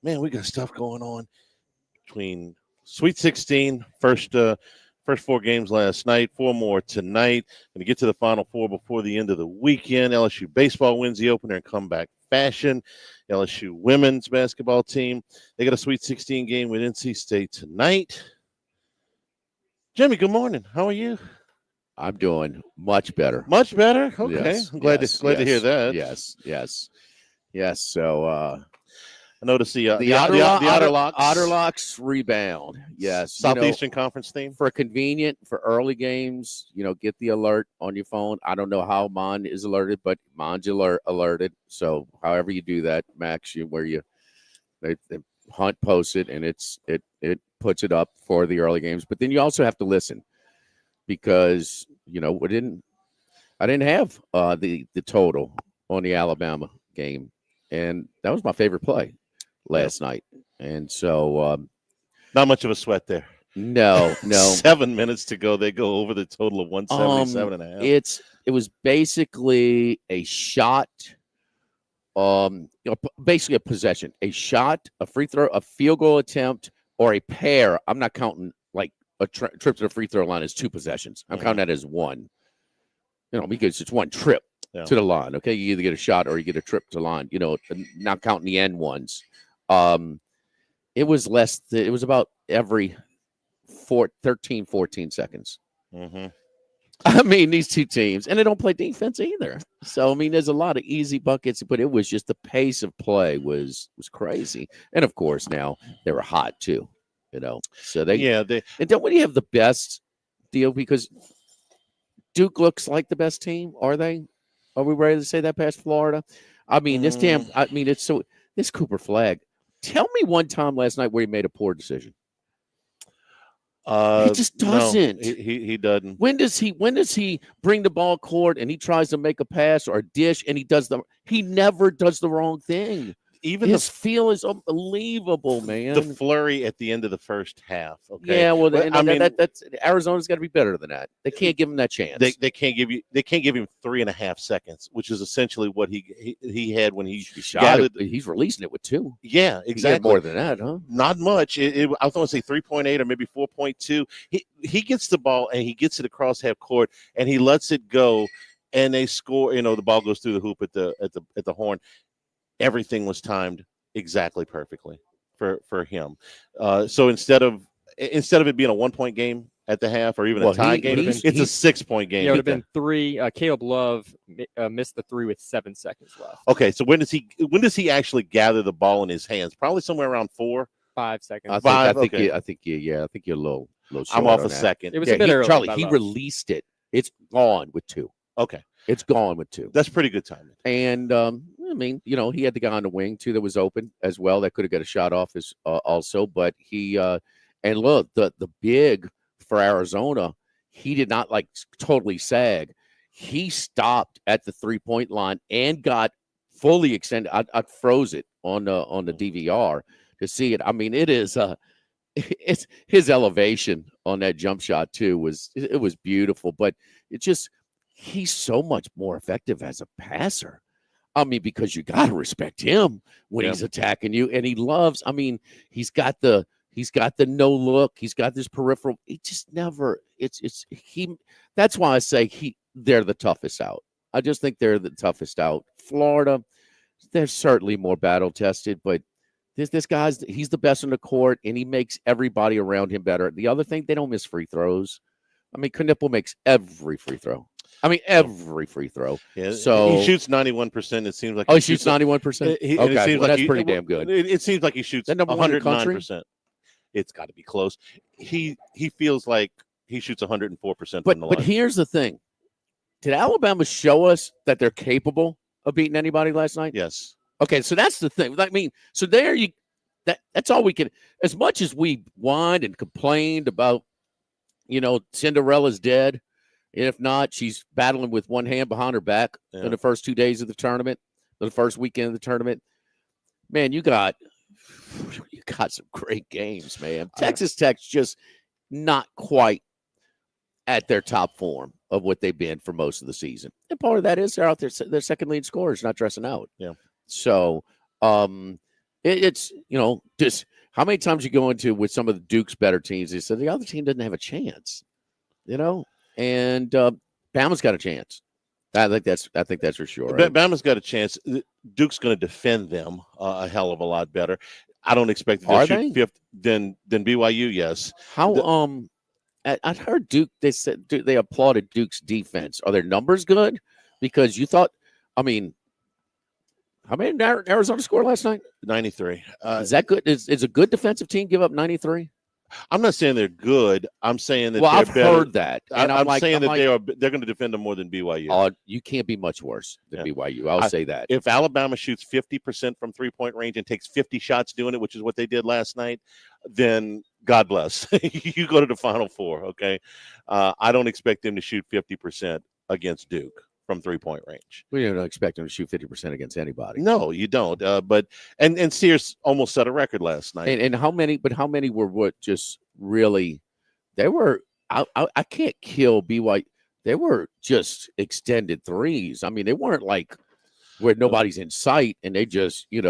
Man, we got stuff going on between Sweet 16, first four games last night, four more tonight. Going to get to the Final Four before the end of the weekend. LSU baseball wins the opener in comeback fashion. LSU women's basketball team, they got a Sweet 16 game with NC State tonight. Jimmy, good morning. How are you? I'm doing much better. Much better? Okay. Yes, I'm glad to hear that. Yes. So I noticed the Otterlocks rebound. Yes. Southeastern Conference theme. For early games, get the alert on your phone. I don't know how mine is alerted, but mine's alerted. So however you do that, Max, they Hunt posts it and it puts it up for the early games. But then you also have to listen because I didn't have the total on the Alabama game, and that was my favorite play last night. And so not much of a sweat there. No. 7 minutes to go. They go over the total of 177 and a half. It was basically a shot, basically a possession, a shot, a free throw, a field goal attempt, or a pair. I'm not counting like a trip to the free throw line as two possessions. I'm counting that as one. Because it's one trip to the line. Okay, you either get a shot or you get a trip to the line. Not counting the end ones. It was it was about every 13, 14 seconds. Mm-hmm. I mean, these two teams, and they don't play defense either. So, I mean, there's a lot of easy buckets, but it was just the pace of play was crazy. And, of course, now they were hot, too, So, and don't we have the best deal? Because Duke looks like the best team, are they? Are we ready to say that past Florida? I mean, this Cooper Flag. Tell me one time last night where he made a poor decision. He just doesn't. No, he doesn't. When does he bring the ball court and he tries to make a pass or a dish and he never does the wrong thing. Even his feel is unbelievable, man. The flurry at the end of the first half. Okay. Yeah, well, that's Arizona's got to be better than that. They can't give him that chance. They can't give him 3.5 seconms, which is essentially what he had when he shot it. He's releasing it with 2. Yeah, exactly. More than that, huh? Not much. I was going to say 3.8 or maybe 4.2. He gets the ball and he gets it across half court and he lets it go, and they score. The ball goes through the hoop at the horn. Everything was timed exactly perfectly for him. So instead of it being a 1-point game at the half or even a tie game, it's a 6-point game. Yeah, it would have been 3. Caleb Love missed the 3 with 7 seconds left. Okay, so when does he actually gather the ball in his hands? Probably somewhere around 4-5 seconds. I think you're a little short. I'm off a second. It was a bit early. Charlie, he released it. It's gone with 2. Okay. It's gone with 2. That's pretty good timing. And I mean, he had the guy on the wing too that was open as well. That could have got a shot off also. But he and look, the big for Arizona, he did not totally sag. He stopped at the 3-point line and got fully extended. I froze it on the DVR to see it. I mean, it's his elevation on that jump shot too was beautiful. But he's so much more effective as a passer. I mean, because you got to respect him when he's attacking you, and he loves. I mean, he's got the no look. He's got this peripheral. He just never. That's why I say they're the toughest out. I just think they're the toughest out. Florida, they're certainly more battle tested, but this guy's he's the best on the court, and he makes everybody around him better. The other thing, they don't miss free throws. I mean, Knipple makes every free throw. Every free throw. Yeah, so he shoots 91%. It seems like he shoots 91%. Okay, that's pretty damn good. It seems like he shoots 109%. It's got to be close. He feels like he shoots 104% from the line. But here's the thing: did Alabama show us that they're capable of beating anybody last night? Yes. Okay, so that's the thing. I mean, so that's all we can. As much as we whined and complained about, Cinderella's dead. If not, she's battling with one hand behind her back in the first 2 days of the tournament, the first weekend of the tournament. Man, you got some great games, man. Texas Tech's just not quite at their top form of what they've been for most of the season. And part of that is they're out there, their second lead scorers not dressing out. Yeah. So, It's just how many times you go into with some of the Duke's better teams, they said the other team doesn't have a chance, and Bama's got a chance. I think that's for sure. Right? Bama's got a chance. Duke's going to defend them a hell of a lot better. I don't expect that Are they'll they? shoot fifth than BYU. Yes. How I heard Duke. They said they applauded Duke's defense. Are their numbers good? Because you thought, I mean, how many did Arizona score last night? 93. Is that good? Is a good defensive team give up 93? I'm not saying they're good. I'm saying that Well, they're I've better. heard that, and I'm saying like, they're going to defend them more than BYU. You can't be much worse than BYU. I'll say that. If Alabama shoots 50% from 3-point range and takes 50 shots doing it, which is what they did last night, then God bless. You go to the Final Four, okay? I don't expect them to shoot 50% against Duke from 3-point range. We don't expect them to shoot 50% against anybody. No, you don't. But Sears almost set a record last night. And how many? But how many were what? Just really, they were. I can't kill BYU. They were just extended threes. I mean, they weren't like where nobody's in sight, and they just it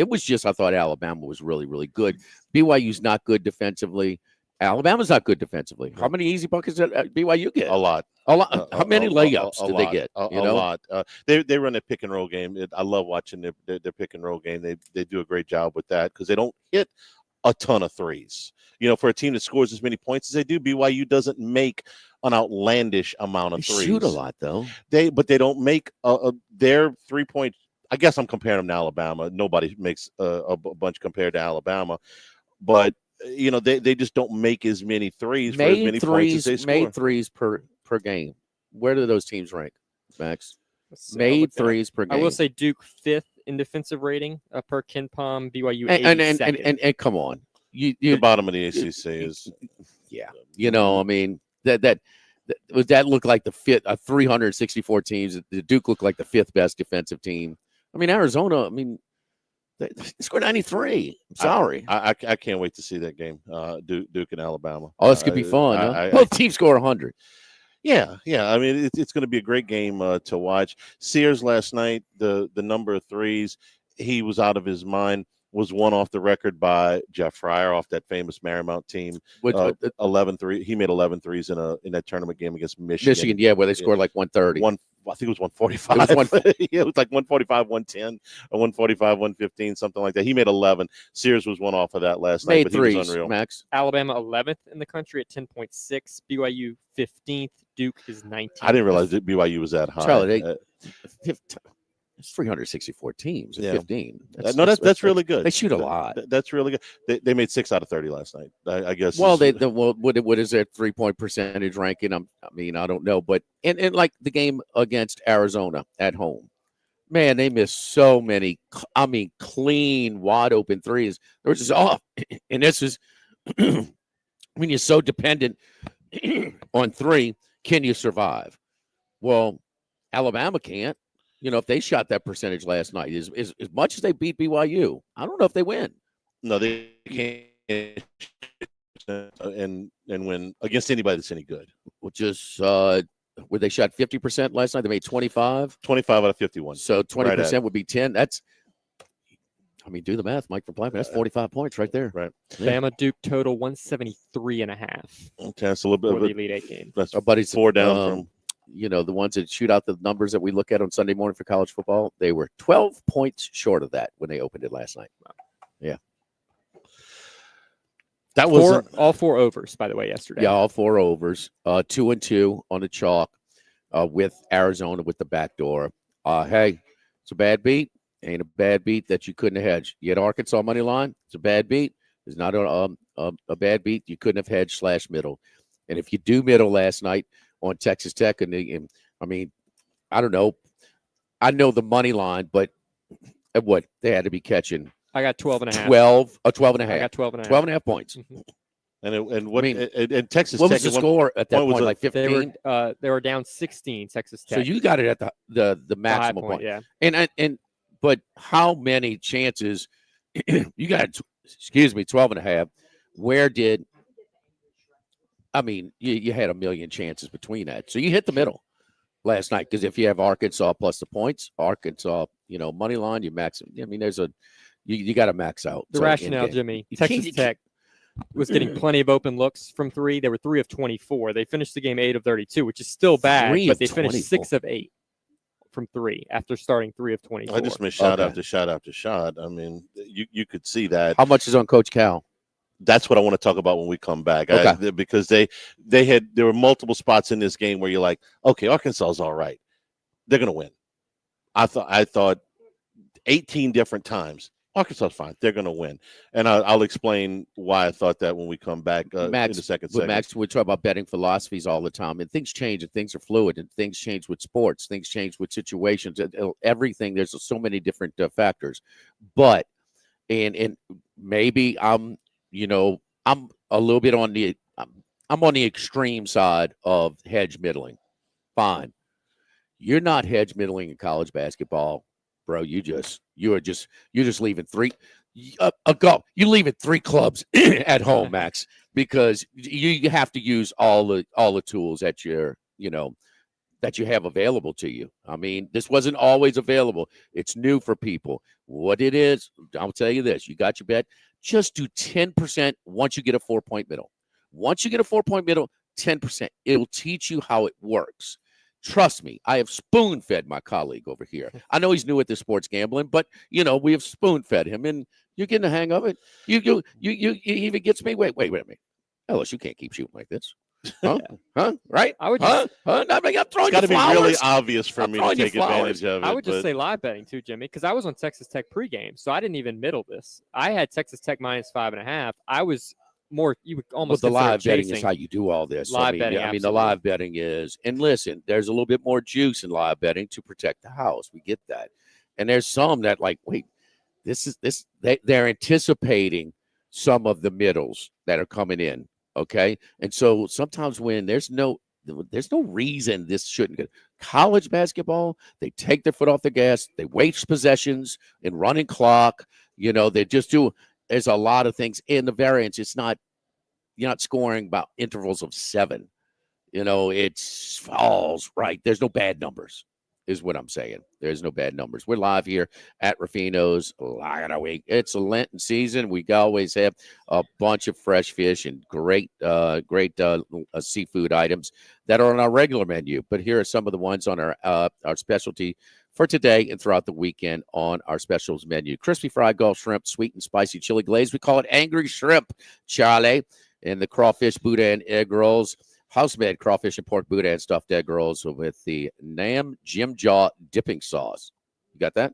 was just. I thought Alabama was really, really good. BYU's not good defensively. Alabama's not good defensively. How many easy buckets did BYU get? A lot. How many layups did they get? A lot. They run a pick and roll game. I love watching their pick and roll game. They do a great job with that because they don't hit a ton of threes. For a team that scores as many points as they do, BYU doesn't make an outlandish amount of threes. They shoot a lot though. But they don't make their 3-point. I guess I'm comparing them to Alabama. Nobody makes a bunch compared to Alabama, but. They just don't make as many threes for as many points as they score. Made threes per game. Where do those teams rank, Max? So made threes per game. I will say Duke 5th in defensive rating per KenPom. BYU 82nd. And come on, the bottom of the ACC is I mean that looked like the fifth 364 teams. The Duke looked like the 5th best defensive team. I mean Arizona. I mean. They scored 93. I'm sorry. I can't wait to see that game, Duke and Alabama. Oh, this could be fun. Huh? Both teams score 100. Yeah. I mean, it's going to be a great game to watch. Sears last night, the number of threes, he was out of his mind. Was one off the record by Jeff Fryer off that famous Marymount team. 11 threes. He made 11 threes in that tournament game against Michigan. Yeah, where they scored like 130. I think it was 145. It was like 145, 110, or 145, 115, something like that. He made 11. Sears was one off of that last night, but he was unreal. Max. Alabama 11th in the country at 10.6. BYU 15th. Duke is 19th. I didn't realize that BYU was that high. Charlie, it's 364 teams at 15. That's really good. They shoot a lot. That's really good. They made 6 out of 30 last night. I guess. Well, what is their 3-point percentage ranking? I don't know, but and like the game against Arizona at home, man, they missed so many. Clean, wide open threes. They were just off, and this is when you're so dependent on three. Can you survive? Well, Alabama can't. If they shot that percentage last night, as much as they beat BYU, I don't know if they win. No, they can't. And win against anybody that's any good. Which is where they shot 50% last night. They made 25. 25 out of 51. So 20% would be 10. That's, do the math, Mike, for Blackman. That's 45 points right there. Right. Yeah. Bama Duke total 173.5. Okay, that's a little bit for the Elite Eight game. That's our buddies 4 down from. The ones that shoot out the numbers that we look at on Sunday morning for college football, they were 12 points short of that when they opened it last night. Wow. Yeah. That was all 4 overs, by the way, yesterday. Yeah, all 4 overs. 2-2 on the chalk with Arizona with the back door. Hey, it's a bad beat. Ain't a bad beat that you couldn't have hedged. You had Arkansas money line. It's a bad beat. It's not a bad beat. You couldn't have hedged /middle. And if you do middle last night on Texas Tech, and I don't know. I know the money line, but what they had to be catching. I got 12.5. 12 and a half. I got 12.5. 12 and a half points. Mm-hmm. And Texas what Tech. Was the score at that point? Like 15? They were down 16. Texas Tech. So you got it at the maximum point. Yeah. But how many chances you got? 12 and a half. Where did? You had a million chances between that. So you hit the middle last night because if you have Arkansas plus the points, Arkansas money line, you max. I mean, you got to max out. The So, rationale, in-game. Jimmy, You Texas can't- Tech was getting plenty of open looks from 3. They were 3 of 24. They finished the game 8 of 32, which is still bad, 3 but of they finished 24. 6 of 8 from 3 after starting 3 of 24. I just missed shot Okay. after shot after shot. I mean, you could see that. How much is on Coach Cal? That's what I want to talk about when we come back. Okay. Because there were multiple spots in this game where you're like, okay, Arkansas is all right. They're going to win. I thought 18 different times. Arkansas's fine. They're going to win. And I'll explain why I thought that when we come back in the second segment. Max, we talk about betting philosophies all the time, and things change, and things are fluid, and things change with sports. Things change with situations. Everything. There's so many different factors. But and maybe I'm a little bit on the I'm on the extreme side of hedge middling. Fine. You're not hedge middling in college basketball, bro. You're just leaving 3 you're leaving 3 clubs at home, Max, because you have to use all the tools that that you have available to you. I mean, this wasn't always available. It's new for people. What it is, I'll tell you this. You got your bet. Just do 10% once you get a 4-point middle. Once you get a 4-point middle, 10%. It'll teach you how it works. Trust me, I have spoon-fed my colleague over here. I know he's new at the sports gambling, but we have spoon-fed him, and you're getting the hang of it. You even gets me. Wait a minute, Ellis, you can't keep shooting like this, huh? Huh? Right? I would just, I'm throwing It's you got to be flowers. really obvious for I'm me to throwing you take advantage flowers. of it. I would just but- say live betting too, Jimmy, because I was on Texas Tech pregame, so I didn't even middle this. I had Texas Tech minus 5.5. I was more, you would almost the consider live betting chasing. is how you do all this. Live betting, the absolutely. live betting is, and listen, there's a little bit more juice in live betting to protect the house. We get that, and there's some that wait, they're anticipating some of the middles that are coming in. Okay, and so sometimes when there's no reason this shouldn't go. College basketball, they take their foot off the gas, they waste possessions and running clock. They just do. There's a lot of things in the variance. You're not scoring about intervals of 7. It's falls right. There's no bad numbers, is what I'm saying. There's no bad numbers. We're live here at Ruffino's. It's a Lenten season. We always have a bunch of fresh fish and great seafood items that are on our regular menu. But here are some of the ones on our specialty for today and throughout the weekend on our specials menu. Crispy fried Gulf shrimp, sweet and spicy chili glaze. We call it angry shrimp, Charlie. And the crawfish boudin egg rolls. House-made crawfish and pork boudin stuffed egg rolls with the Nam Jim Jaw dipping sauce. You got that?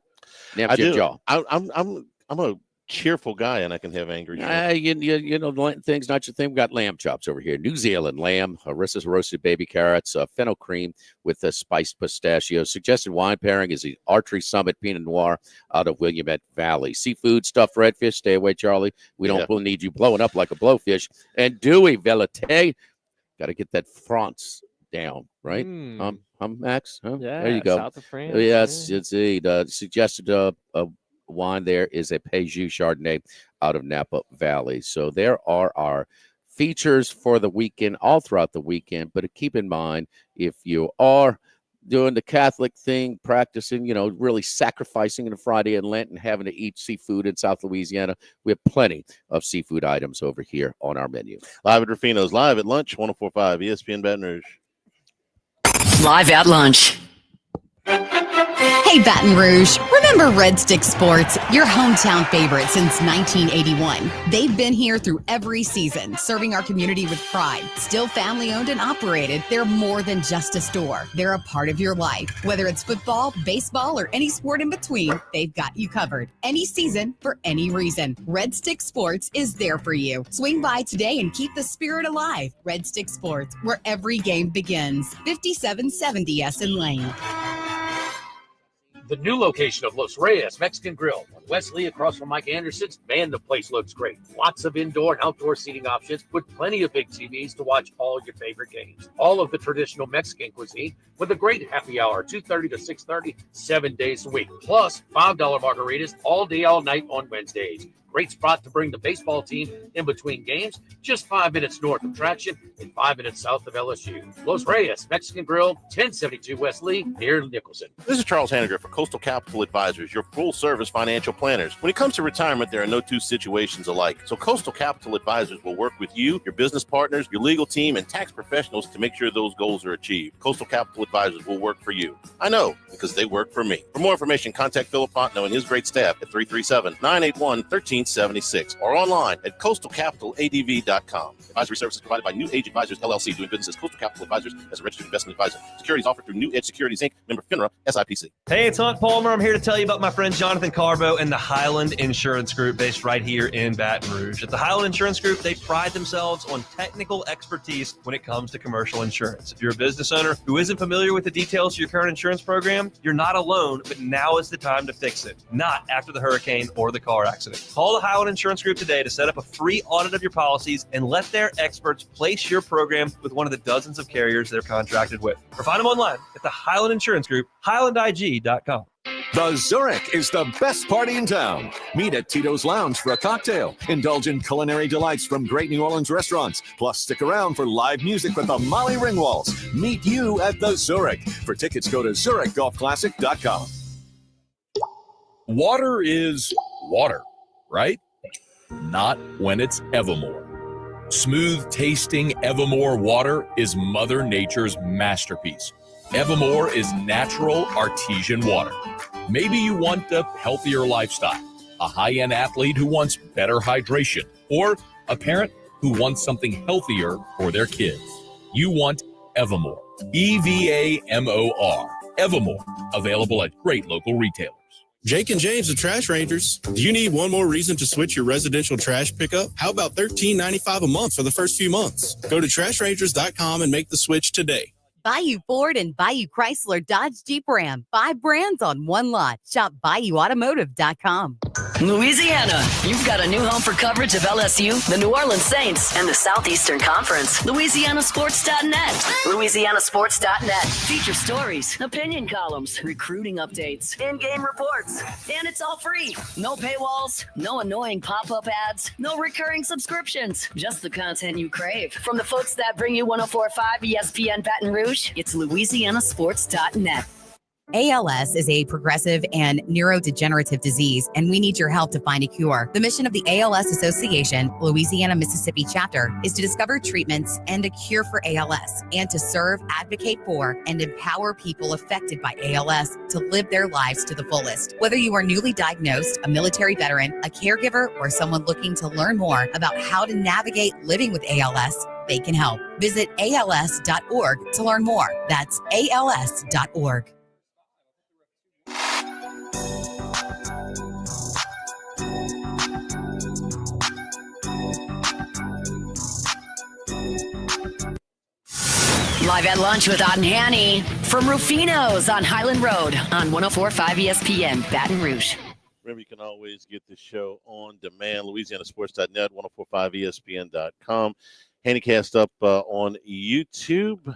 Nam I Jim do. Jaw. I'm a cheerful guy, and I can have angry. The thing's not your thing. We got lamb chops over here. New Zealand lamb, Harissa's roasted baby carrots, fennel cream with spiced pistachios. Suggested wine pairing is the Archery Summit Pinot Noir out of Willamette Valley. Seafood, stuffed redfish. Stay away, Charlie. We don't need you blowing up like a blowfish. And Dewey Velate. Got to get that France down, right? Max? Huh? Yeah, there you go. South of France. Yes, yeah. it's the suggested wine there is a Bayou Chardonnay out of Napa Valley. So there are our features for the weekend, all throughout the weekend. But keep in mind, if you are doing the Catholic thing, practicing, really sacrificing in a Friday in Lent and having to eat seafood in South Louisiana, we have plenty of seafood items over here on our menu. Live at Ruffino's, live at lunch, 104.5 ESPN Baton Rouge. Live at lunch. Hey, Baton Rouge. Remember Red Stick Sports, your hometown favorite since 1981. They've been here through every season, serving our community with pride. Still family owned and operated, they're more than just a store. They're a part of your life. Whether it's football, baseball, or any sport in between, they've got you covered. Any season, for any reason. Red Stick Sports is there for you. Swing by today and keep the spirit alive. Red Stick Sports, where every game begins. 5770 Essen Lane. The new location of Los Reyes Mexican Grill on Wesley across from Mike Anderson's. Man, the place looks great. Lots of indoor and outdoor seating options with plenty of big TVs to watch all your favorite games. All of the traditional Mexican cuisine with a great happy hour, 2:30 to 6:30, 7 days a week. Plus $5 margaritas all day, all night on Wednesdays. Great spot to bring the baseball team in between games, just 5 minutes north of Traction and 5 minutes south of LSU. Los Reyes Mexican Grill, 1072 West Lee, near Nicholson. This is Charles Hanniger for Coastal Capital Advisors, your full-service financial planners. When it comes to retirement, there are no two situations alike. So Coastal Capital Advisors will work with you, your business partners, your legal team, and tax professionals to make sure those goals are achieved. Coastal Capital Advisors will work for you. I know, because they work for me. For more information, contact Philip Fontenot and his great staff at 337-981-1376 or online at coastalcapitaladv.com. Advisory services provided by New Age Advisors, LLC, doing business as Coastal Capital Advisors as a registered investment advisor. Securities offered through New Edge Securities, Inc., member FINRA, SIPC. Hey, it's Hunt Palmer. I'm here to tell you about my friend Jonathan Carbo and the Highland Insurance Group based right here in Baton Rouge. At the Highland Insurance Group, they pride themselves on technical expertise when it comes to commercial insurance. If you're a business owner who isn't familiar with the details of your current insurance program, you're not alone, but now is the time to fix it, not after the hurricane or the car accident. Call the Highland Insurance Group today to set up a free audit of your policies and let their experts place your program with one of the dozens of carriers they're contracted with. Or find them online at the Highland Insurance Group, highlandig.com. The Zurich is the best party in town. Meet at Tito's Lounge for a cocktail. Indulge in culinary delights from great New Orleans restaurants. Plus, stick around for live music with the Molly Ringwalds. Meet you at the Zurich. For tickets, go to ZurichGolfClassic.com. Water is water, right? Not when it's Evermore. Smooth tasting Evermore water is Mother Nature's masterpiece. Evermore is natural artesian water. Maybe you want a healthier lifestyle, a high-end athlete who wants better hydration, or a parent who wants something healthier for their kids. You want Evermore. EVAMOR. Evermore. Available at great local retailers. Jake and James, the Trash Rangers. Do you need one more reason to switch your residential trash pickup? How about $13.95 a month for the first few months? Go to trashrangers.com and make the switch today. Bayou Ford and Bayou Chrysler Dodge Jeep Ram. 5 brands on one lot. Shop BayouAutomotive.com. Louisiana, you've got a new home for coverage of LSU, the New Orleans Saints, and the Southeastern Conference. LouisianaSports.net. LouisianaSports.net. Feature stories, opinion columns, recruiting updates, in-game reports. And it's all free. No paywalls, no annoying pop-up ads, no recurring subscriptions. Just the content you crave. From the folks that bring you 104.5 ESPN Baton Rouge, it's LouisianaSports.net. ALS is a progressive and neurodegenerative disease, and we need your help to find a cure. The mission of the ALS Association, Louisiana, Mississippi chapter, is to discover treatments and a cure for ALS, and to serve, advocate for, and empower people affected by ALS to live their lives to the fullest. Whether you are newly diagnosed, a military veteran, a caregiver, or someone looking to learn more about how to navigate living with ALS, they can help. Visit als.org to learn more. That's als.org. Live at lunch with Otten Hanny from Ruffino's on Highland Road on 104.5 ESPN Baton Rouge. Remember, you can always get the show on demand, LouisianaSports.net, 104.5ESPN.com. Handycast up on YouTube.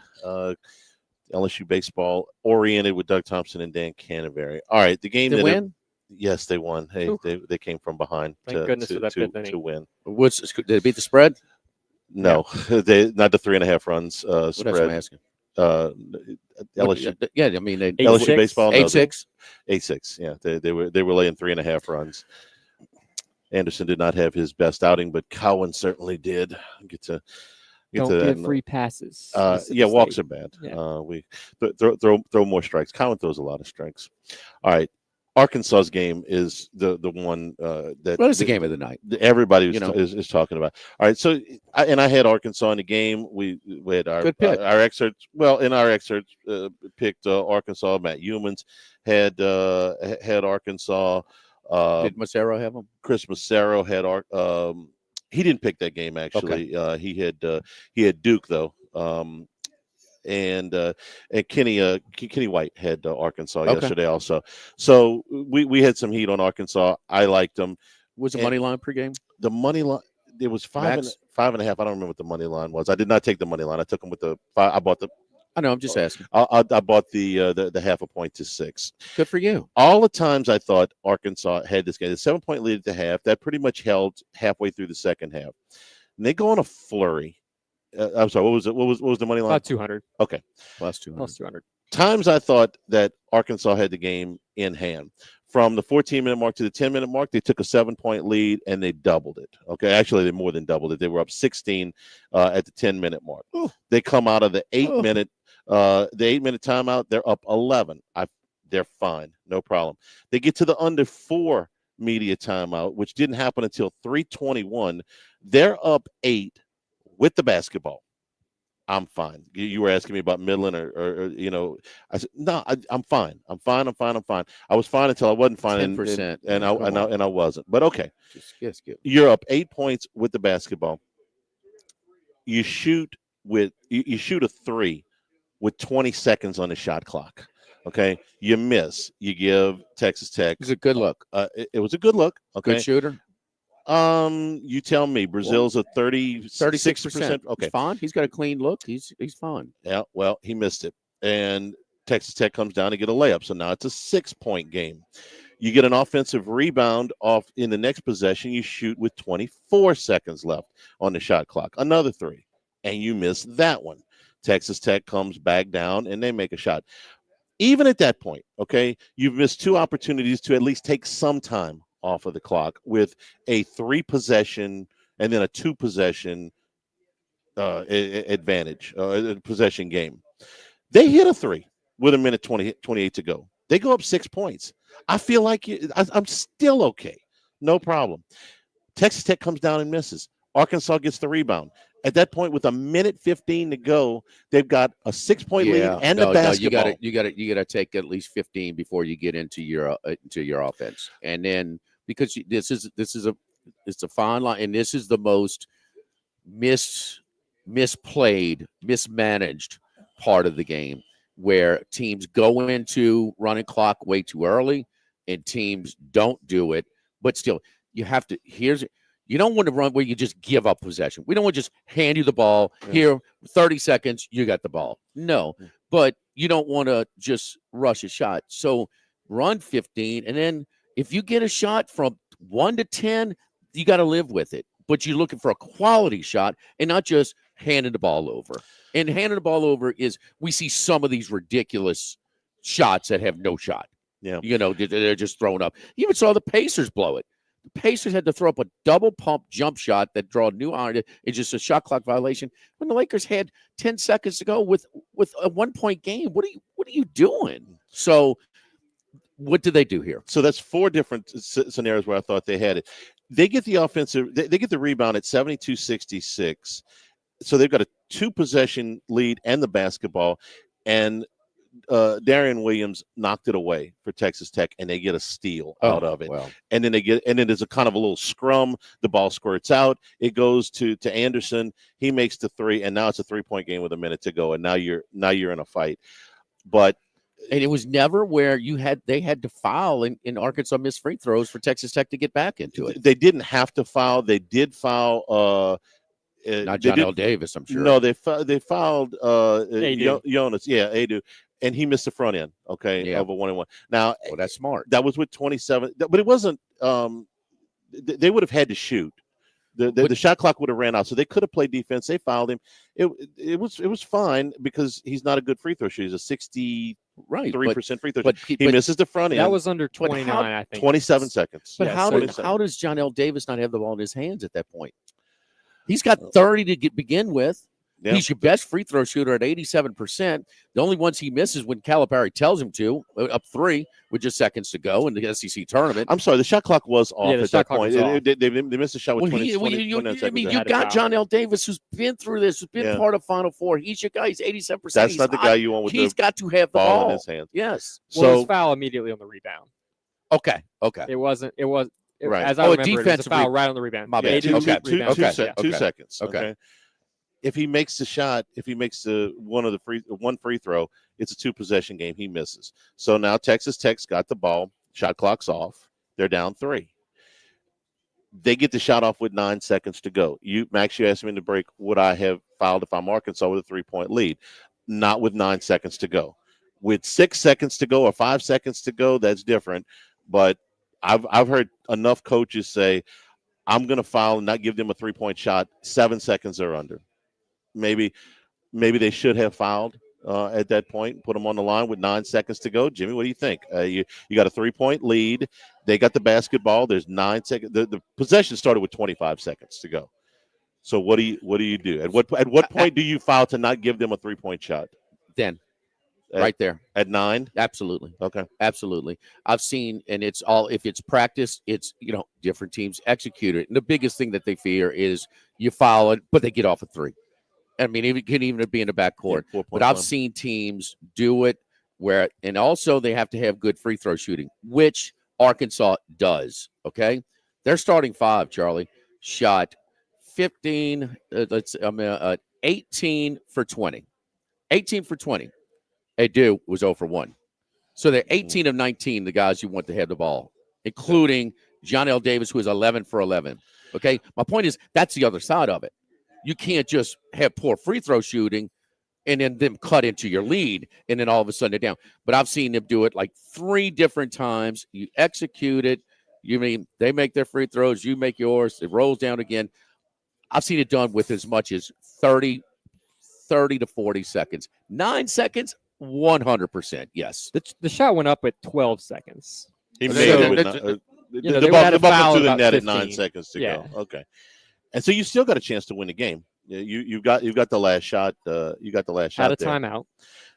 LSU baseball oriented with Doug Thompson and Dan Canterbury. All right, the game They win? Yes, they won. Hey, they came from behind Thank goodness for that fifth inning. to win. Did they beat the spread? No, they not the 3.5 runs What spread. else am I asking? LSU. Yeah, I mean, they 8-6? baseball, no, 8-6. 8-6. Yeah, they were laying 3.5 runs. Anderson did not have his best outing, but Cowan certainly did. Get Don't to that. give free passes. Yeah, walks are bad. Yeah. We throw more strikes. Cowan throws a lot of strikes. All right, Arkansas's game is the one that. Well, it's the game of the night. Everybody is talking about. All right, so I had Arkansas in the game. We had our excerpts. Well, in our excerpts, picked Arkansas. Matt Humans had Arkansas. Did Massaro have them? Chris Massaro had he didn't pick that game actually. Okay. He had Duke though, and Kenny White had Arkansas yesterday also. So we had some heat on Arkansas. I liked them. Was the money line pregame? The money line. It was 5.5. I don't remember what the money line was. I did not take the money line. I took them with the 5. I bought the. I know. I'm just asking. I bought the half a point to 6. Good for you. All the times I thought Arkansas had this game, the 7-point lead at the half, that pretty much held halfway through the second half. And they go on a flurry. I'm sorry. What was it? What was the money line? About 200. Okay, Plus 200. times I thought that Arkansas had the game in hand. From the 14-minute mark to the 10-minute mark, they took a 7-point lead and they doubled it. Okay, actually, they more than doubled it. They were up 16 at the 10-minute mark. Ooh. They come out of the 8-minute timeout. They're up 11. They're fine, no problem. They get to the under 4 media timeout, which didn't happen until 3:21. They're up 8 with the basketball. I'm fine. You were asking me about Midland or I said, no, I'm fine. I'm fine. I was fine until I wasn't fine. 10%. And I wasn't. But okay. Just good. You're up 8 points with the basketball. You shoot a 3 with 20 seconds on the shot clock. Okay. You miss. You give Texas Tech. It was a good look. It was a good look. Okay. Good shooter. You tell me. Brazil's a 36%. Okay, he's fine. He's got a clean look. He's fine. Yeah, well, he missed it, and Texas Tech comes down to get a layup. So now it's a 6-point game. You get an offensive rebound off in the next possession. You shoot with 24 seconds left on the shot clock. Another 3, and you miss that one. Texas Tech comes back down, and they make a shot. Even at that point, okay, you've missed 2 opportunities to at least take some time off of the clock with a 3-possession and then a 2-possession advantage, possession game. They hit a 3 with a minute 28 to go. They go up 6 points. I feel like I'm still okay. No problem. Texas Tech comes down and misses. Arkansas gets the rebound. At that point, with a minute 15 to go, they've got a 6-point lead and the basketball. No, you got to take at least 15 before you get into your offense, and then because it's a fine line, and this is the most misplayed, mismanaged part of the game, where teams go into running clock way too early, and teams don't do it. But still, you have to. You don't want to run where you just give up possession. We don't want to just hand you the ball. Yeah. Here, 30 seconds, you got the ball. No, but you don't want to just rush a shot. So run 15, and then if you get a shot from 1 to 10, you got to live with it. But you're looking for a quality shot and not just handing the ball over. And handing the ball over is, we see some of these ridiculous shots that have no shot. Yeah. They're just thrown up. You even saw the Pacers blow it. The Pacers had to throw up a double pump jump shot that draw a new iron. It's just a shot clock violation. When the Lakers had 10 seconds to go with a 1-point game, what are you doing? So what did they do here? So that's 4 different scenarios where I thought they had it. They get the offensive, they get the rebound at 72-66. So they've got a 2-possession lead and the basketball, and Darian Williams knocked it away for Texas Tech, and they get a steal out of it. Well. And then there's a kind of a little scrum. The ball squirts out. It goes to Anderson. He makes the 3, and now it's a 3-point game with a minute to go. And now you're in a fight. And it was never where they had to foul in Arkansas missed free throws for Texas Tech to get back into it. They didn't have to foul. They did foul. Not John L. Davis, I'm sure. No, they fouled Jonas. Yeah, Adu. And he missed the front end, of a 1-and-1. Now, that's smart. That was with 27, but it wasn't. They would have had to shoot. The shot clock would have ran out, so they could have played defense. They fouled him. It was fine because he's not a good free throw shooter. He's a 63% free throw shooter. He misses the front end. That was under 29, I think. 27 seconds. But how does John L. Davis not have the ball in his hands at that point? He's got 30 to begin with. Yeah. He's your best free throw shooter at 87%. The only ones he misses when Calipari tells him to, up 3 with just seconds to go in the SEC tournament. I'm sorry, the shot clock was off at that point. They missed a shot with 20 seconds. You got John L. Davis, who's been through this, who's been part of Final Four. He's your guy. He's 87%. That's not the guy you want with He's got to have the ball in his hands. Yes. Well, it was foul immediately on the rebound. Okay. It wasn't. Right. As I remember, it was a foul right on the rebound. My bad. 2 seconds. Okay. If he makes the shot, if he makes one free throw, it's a 2-possession game. He misses. So now Texas Tech's got the ball. Shot clock's off. They're down 3. They get the shot off with 9 seconds to go. Max, you asked me in the break, would I have fouled if I'm Arkansas with a 3-point lead? not with 9 seconds to go. With 6 seconds to go or 5 seconds to go, that's different. But I've heard enough coaches say, I'm going to foul and not give them a 3-point shot 7 seconds or under. Maybe they should have fouled at that point, put them on the line with 9 seconds to go. Jimmy, what do you think? You got a 3-point lead. They got the basketball. There's 9 seconds. The possession started with 25 seconds to go. So what do you do? At what point do you foul to not give them a 3-point shot? Then, right there at 9. Absolutely. Okay. Absolutely. I've seen, and it's all, if it's practice, it's, different teams execute it. And the biggest thing that they fear is you foul it, but they get off a 3. I mean, it can even be in the backcourt. Yeah, but I've seen teams do it where, and also they have to have good free throw shooting, which Arkansas does. Okay. Their starting 5, Charlie, shot 18 for 20. 18 for 20. Adu was 0 for 1. So they're 18 of 19, the guys you want to have the ball, including John L. Davis, who is 11 for 11. Okay. My point is, that's the other side of it. You can't just have poor free throw shooting and then them cut into your lead and then all of a sudden they're down. But I've seen them do it like 3 different times. You execute it. They make their free throws. You make yours. It rolls down again. I've seen it done with as much as 30 to 40 seconds. 9 seconds, 100%. Yes. The shot went up at 12 seconds. He made it with the ball went through the net at 9 seconds to go. Okay. And so you still got a chance to win the game. You've got the last shot. You got the last shot. Out of timeout.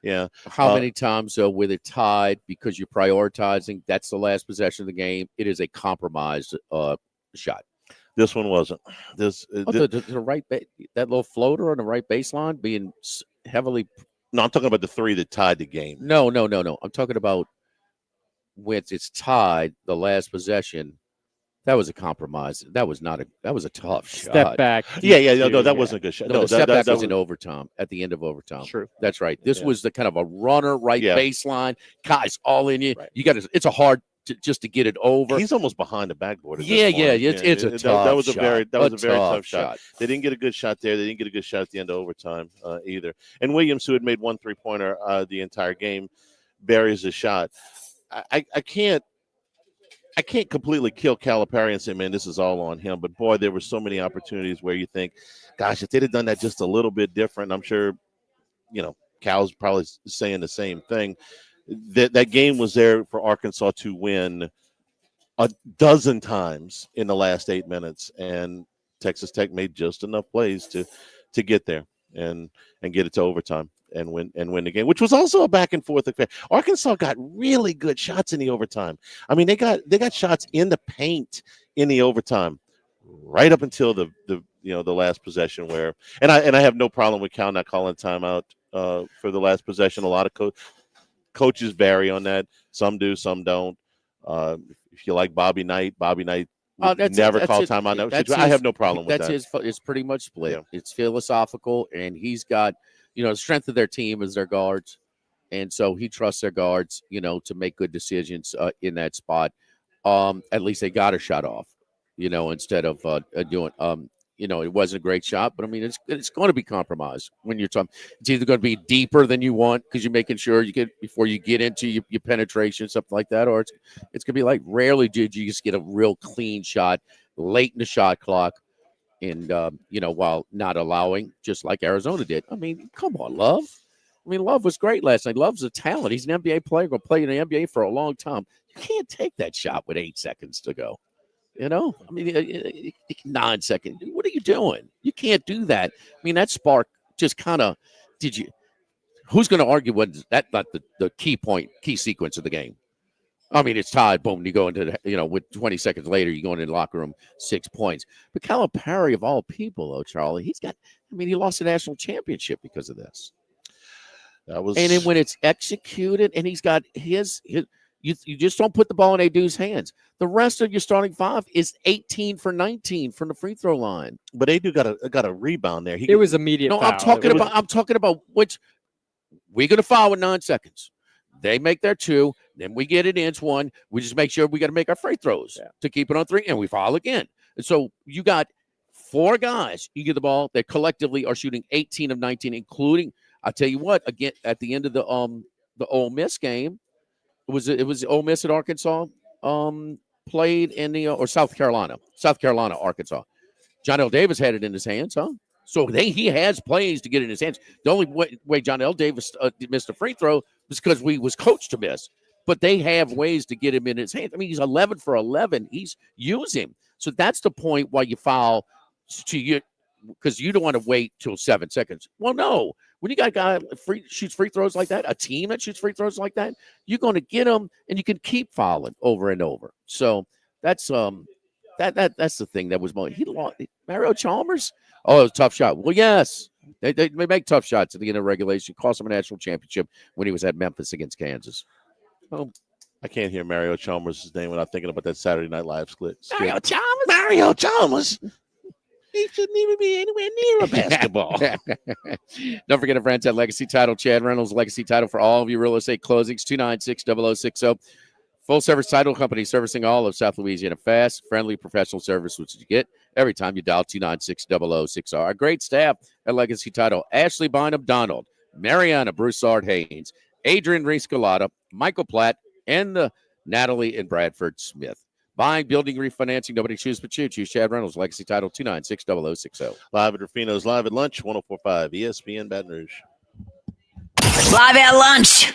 Yeah. How many times with it tied because you're prioritizing? That's the last possession of the game. It is a compromised shot. This one wasn't. The right that little floater on the right baseline being heavily. No, I'm talking about the 3 that tied the game. No. I'm talking about when it's tied. The last possession. That was a compromise. That was a tough shot. Step back. No, that wasn't a good shot. No, the step back was in overtime, at the end of overtime. True. That's right. This was the kind of a runner baseline. Guys, all in you. Right. It's a hard just to get it over. He's almost behind the backboard. It's a tough that was a shot. very tough shot. They didn't get a good shot there. They didn't get a good shot at the end of overtime either. And Williams, who had made 1 3-pointer the entire game, buries a shot. I can't completely kill Calipari and say, man, this is all on him. But, boy, there were so many opportunities where you think, gosh, if they'd have done that just a little bit different, I'm sure, Cal's probably saying the same thing. That game was there for Arkansas to win a dozen times in the last 8 minutes, and Texas Tech made just enough plays to get there and get it to overtime. And win the game, which was also a back and forth affair. Arkansas got really good shots in the overtime. I mean, they got shots in the paint in the overtime, right up until the last possession where. And I have no problem with Cal not calling timeout for the last possession. A lot of coaches vary on that. Some do, some don't. If you like Bobby Knight never call timeout. I have no problem with that. It's pretty much split. Yeah. It's philosophical, and he's got. The strength of their team is their guards. And so he trusts their guards, to make good decisions in that spot. At least they got a shot off, instead of doing, it wasn't a great shot, but I mean, it's going to be compromised when you're talking. It's either going to be deeper than you want because you're making sure you get before you get into your penetration, something like that, or it's going to be like rarely did you just get a real clean shot late in the shot clock. And, while not allowing, just like Arizona did. I mean, come on, Love. I mean, Love was great last night. Love's a talent. He's an NBA player, going to play in the NBA for a long time. You can't take that shot with 8 seconds to go. I mean, 9 seconds. What are you doing? You can't do that. I mean, that spark just kind of, who's going to argue when that's not the key sequence of the game? I mean, it's tied. Boom. You go into with 20 seconds later, you go into the locker room, 6 points. But Calipari, of all people, though, Charlie, he lost a national championship because of this. And then when it's executed, and he's got his you just don't put the ball in Adu's hands. The rest of your starting 5 is 18 for 19 from the free throw line. But Adu got a rebound there. It was immediate. No, foul. I'm talking about which we're going to foul with 9 seconds. They make their 2, then we get it in 1. We just make sure we got to make our free throws to keep it on 3, and we foul again. And so you got 4 guys. You get the ball that collectively are shooting 18 of 19, including I tell you what, again, at the end of the Ole Miss game, it was Ole Miss at Arkansas played in the or South Carolina, Arkansas. John L. Davis had it in his hands, huh? So he has plays to get in his hands. The only way John L. Davis missed a free throw was because we was coached to miss. But they have ways to get him in his hands. I mean, he's 11 for 11. He's use him. So that's the point why you foul to you, because you don't want to wait till 7 seconds. Well, no. When you got a guy shoots free throws like that, a team that shoots free throws like that, you're going to get them, and you can keep fouling over and over. So that's that's the thing that was he lost. Mario Chalmers. Oh, it was a tough shot. Well, yes, they make tough shots at the end of regulation. Cost him a national championship when he was at Memphis against Kansas. Oh, I can't hear Mario Chalmers' name without thinking about that Saturday Night Live skit. Mario Chalmers. He shouldn't even be anywhere near a basketball. Don't forget our friends at Legacy Title. Chad Reynolds, Legacy Title for all of your real estate closings, 296-0060. Full-service title company servicing all of South Louisiana. Fast, friendly, professional service, which you get every time you dial 296-0060. Our great staff at Legacy Title, Ashley Bynum Donald, Mariana Broussard-Haynes, Adrian Reese-Galata, Michael Platt, and Natalie and Bradford Smith. Buying, building, refinancing, nobody chooses but you. Choose Chad Reynolds, Legacy Title, 296-0060. Live at Ruffino's, live at lunch, 104.5 ESPN Baton Rouge. Live at lunch.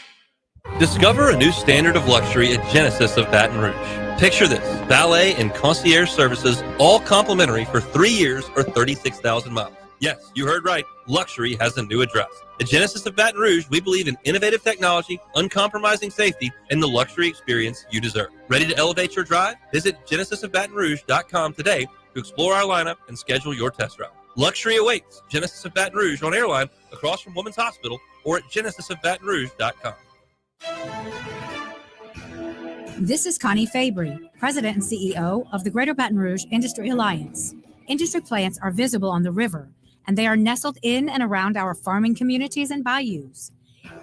Discover a new standard of luxury at Genesis of Baton Rouge. Picture this: valet and concierge services, all complimentary for 3 years or 36,000 miles. Yes, you heard right. Luxury has a new address. At Genesis of Baton Rouge, we believe in innovative technology, uncompromising safety, and the luxury experience you deserve. Ready to elevate your drive? Visit genesisofbatonrouge.com today to explore our lineup and schedule your test drive. Luxury awaits. Genesis of Baton Rouge on Airline, across from Women's Hospital, or at genesisofbatonrouge.com. This is Connie Fabry, President and CEO of the Greater Baton Rouge Industry Alliance. Industry plants are visible on the river, and they are nestled in and around our farming communities and bayous.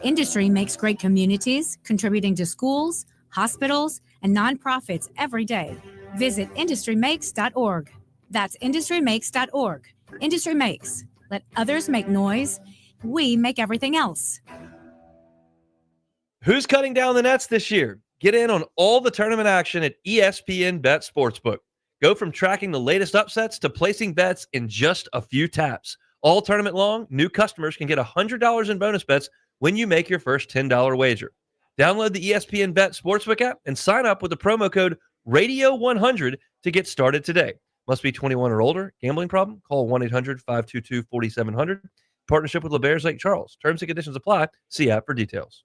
Industry makes great communities, contributing to schools, hospitals, and nonprofits every day. Visit industrymakes.org. That's industrymakes.org. Industry Makes. Let others make noise. We make everything else. Who's cutting down the nets this year? Get in on all the tournament action at ESPN Bet Sportsbook. Go from tracking the latest upsets to placing bets in just a few taps. All tournament long, new customers can get $100 in bonus bets when you make your first $10 wager. Download the ESPN Bet Sportsbook app and sign up with the promo code RADIO100 to get started today. Must be 21 or older. Gambling problem? Call 1-800-522-4700. Partnership with LeBears Lake Charles. Terms and conditions apply. See app for details.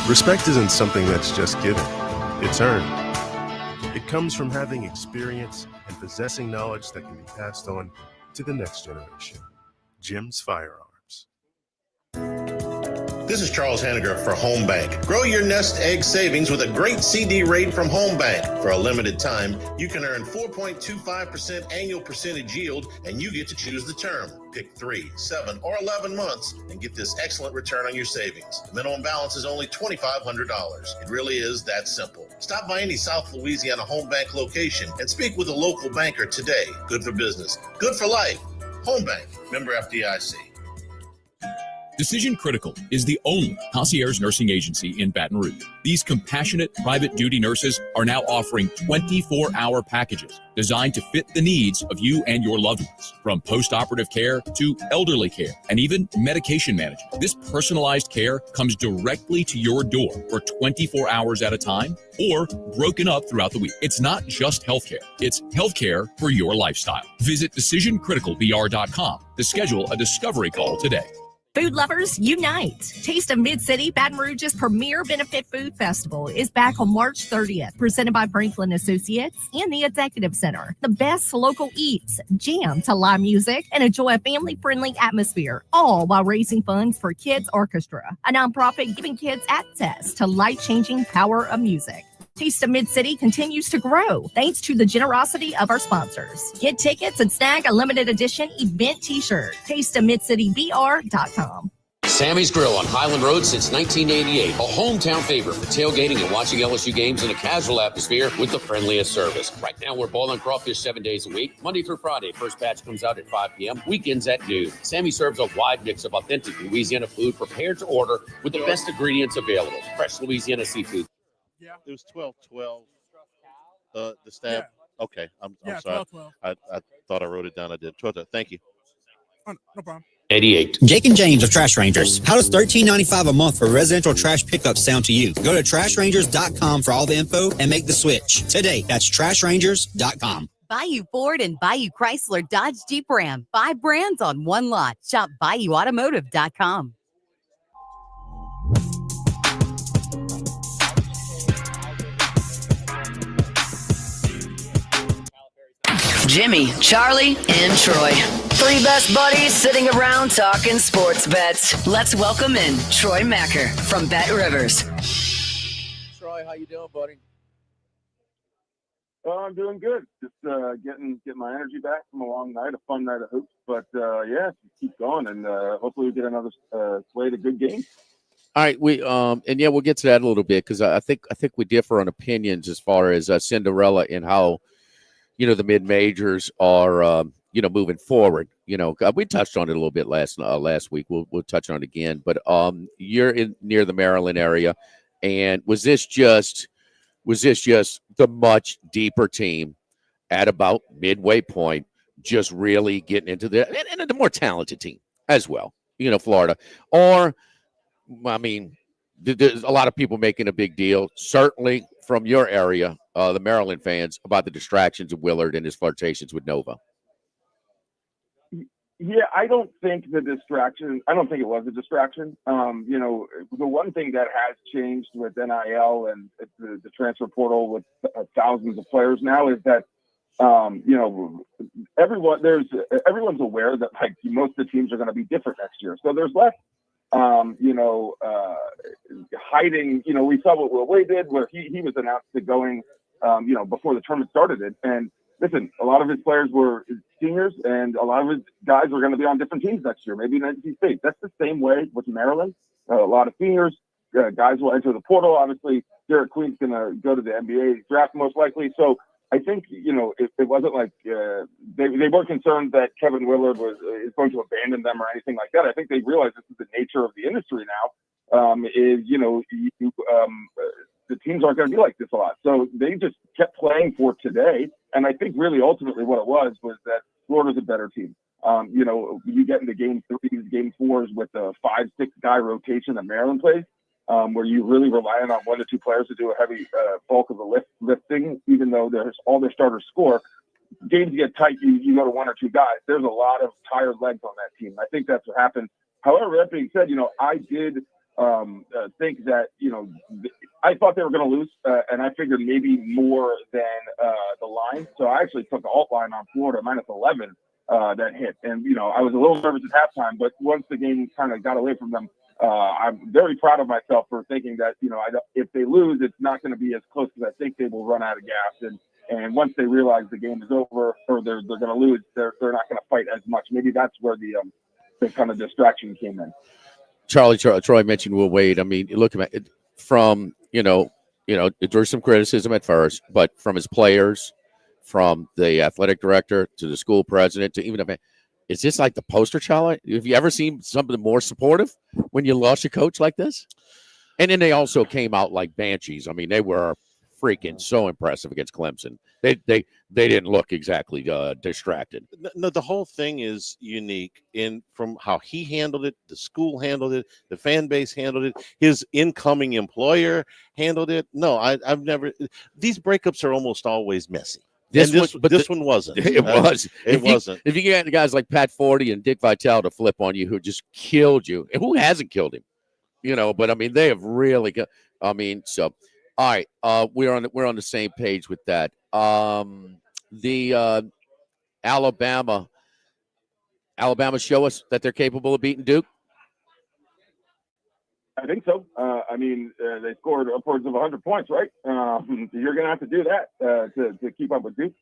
Respect isn't something that's just given. It's earned. It comes from having experience and possessing knowledge that can be passed on to the next generation. Jim's Firearms. This is Charles Hanniger for Home Bank. Grow your nest egg savings with a great CD rate from Home Bank. For a limited time, you can earn 4.25% annual percentage yield, and you get to choose the term. Pick 3, 7, or 11 months and get this excellent return on your savings. The minimum balance is only $2,500. It really is that simple. Stop by any South Louisiana Home Bank location and speak with a local banker today. Good for business, good for life. Home Bank, member FDIC. Decision Critical is the only concierge nursing agency in Baton Rouge. These compassionate private duty nurses are now offering 24-hour packages designed to fit the needs of you and your loved ones, from post-operative care to elderly care and even medication management. This personalized care comes directly to your door for 24 hours at a time or broken up throughout the week. It's not just healthcare. It's healthcare for your lifestyle. Visit DecisionCriticalBR.com to schedule a discovery call today. Food lovers, unite! Taste of Mid-City, Baton Rouge's premier benefit food festival is back on March 30th, presented by Franklin Associates and the Executive Center. The best local eats, jam to live music, and enjoy a family-friendly atmosphere, all while raising funds for Kids Orchestra, a nonprofit giving kids access to life-changing power of music. Taste of Mid-City continues to grow thanks to the generosity of our sponsors. Get tickets and snag a limited edition event t-shirt. TasteofMidCityBR.com. Sammy's Grill on Highland Road since 1988. A hometown favorite for tailgating and watching LSU games in a casual atmosphere with the friendliest service. Right now, we're boiling crawfish 7 days a week, Monday through Friday. First batch comes out at 5 p.m., weekends at noon. Sammy serves a wide mix of authentic Louisiana food prepared to order with the best ingredients available. Fresh Louisiana seafood. Yeah. It was 12-12. The stab. Yeah. Okay. I'm sorry. 12-12. I thought I wrote it down. I did. 12. Thank you. Oh, no problem. 88. Jake and James of Trash Rangers. How does $13.95 a month for residential trash pickup sound to you? Go to trashrangers.com for all the info and make the switch today. That's trashrangers.com. Bayou Ford and Bayou Chrysler Dodge Jeep Ram. 5 brands on one lot. Shop BayouAutomotive.com. Jimmy, Charlie, and Troy. 3 best buddies sitting around talking sports bets. Let's welcome in Troy Macker from Bet Rivers. Troy, how you doing, buddy? Oh, I'm doing good. Just getting my energy back from a long night, a fun night of hoops. But yeah, keep going, and hopefully we get another slate of good games. All right, and yeah, we'll get to that a little bit because I think we differ on opinions as far as Cinderella and how the mid majors are moving forward. We touched on it a little bit last week. We'll touch on it again. But you're near the Maryland area, and was this just the much deeper team at about midway point, just really getting into and the more talented team as well? Florida, or I mean, there's a lot of people making a big deal, certainly from your area, the Maryland fans, about the distractions of Willard and his flirtations with Nova. Yeah, I don't think it was a distraction. The one thing that has changed with NIL and the transfer portal with thousands of players now is that, everyone's aware that like most of the teams are going to be different next year. So there's less, hiding. We saw what Will Wade did, where he was announced to going, before the tournament started it. And listen, a lot of his players were seniors, and a lot of his guys were going to be on different teams next year, maybe in NC State. That's the same way with Maryland. A lot of seniors, guys will enter the portal. Obviously, Derek Queen's going to go to the NBA draft most likely. So I think, it wasn't like they weren't concerned that Kevin Willard is going to abandon them or anything like that. I think they realize this is the nature of the industry now, the teams aren't going to be like this a lot. So they just kept playing for today. And I think really ultimately what it was that Florida's a better team. You get into game 3s, game 4s with a 5-6 guy rotation that Maryland plays, where you really relying on 1 to 2 players to do a heavy bulk of the lifting, even though all their starters score. Games get tight, you go to 1 or 2 guys. There's a lot of tired legs on that team. I think that's what happened. However, that being said, I did think that, I thought they were going to lose, and I figured maybe more than the line. So I actually took the alt line on Florida -11 that hit. And, I was a little nervous at halftime, but once the game kind of got away from them, I'm very proud of myself for thinking that, if they lose, it's not going to be as close as I think they will run out of gas. And once they realize the game is over or they're going to lose, they're not going to fight as much. Maybe that's where the kind of distraction came in. Troy mentioned Will Wade. I mean, look at it from, it drew some criticism at first, but from his players, from the athletic director to the school president to even is this like the poster child? Have you ever seen something more supportive when you lost your coach like this? And then they also came out like banshees. I mean, they were freaking so impressive against Clemson. They didn't look exactly distracted. No, the whole thing is unique from how he handled it, the school handled it, the fan base handled it, his incoming employer handled it. No, I've never. These breakups are almost always messy. This one wasn't. It was. It wasn't. If you get guys like Pat Forty and Dick Vitale to flip on you, who just killed you, and who hasn't killed him, But I mean, they have really got. I mean, so all right, we're on the same page with that. The Alabama show us that they're capable of beating Duke. I think so. They scored upwards of 100 points, right? You're going to have to do that to keep up with Duke.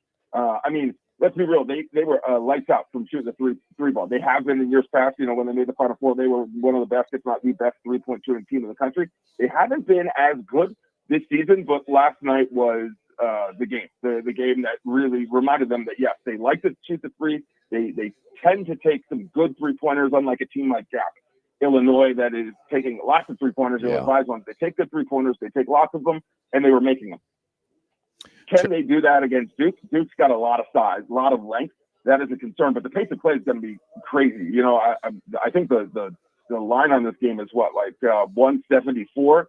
let's be real. They were lights out from shooting the three ball. They have been in years past. You know, when they made the Final Four, they were one of the best, if not the best, 3-point shooting team in the country. They haven't been as good this season, but last night was the game. The game that really reminded them that, yes, they like to shoot the three. They tend to take some good three-pointers, unlike a team like Illinois that is taking lots of three-pointers. Yeah. Advise ones. They take good three-pointers. They take lots of them, and they were making them. Can they do that against Duke? Duke's got a lot of size, a lot of length. That is a concern, but the pace of play is going to be crazy. You know, I think the line on this game is what, like 174,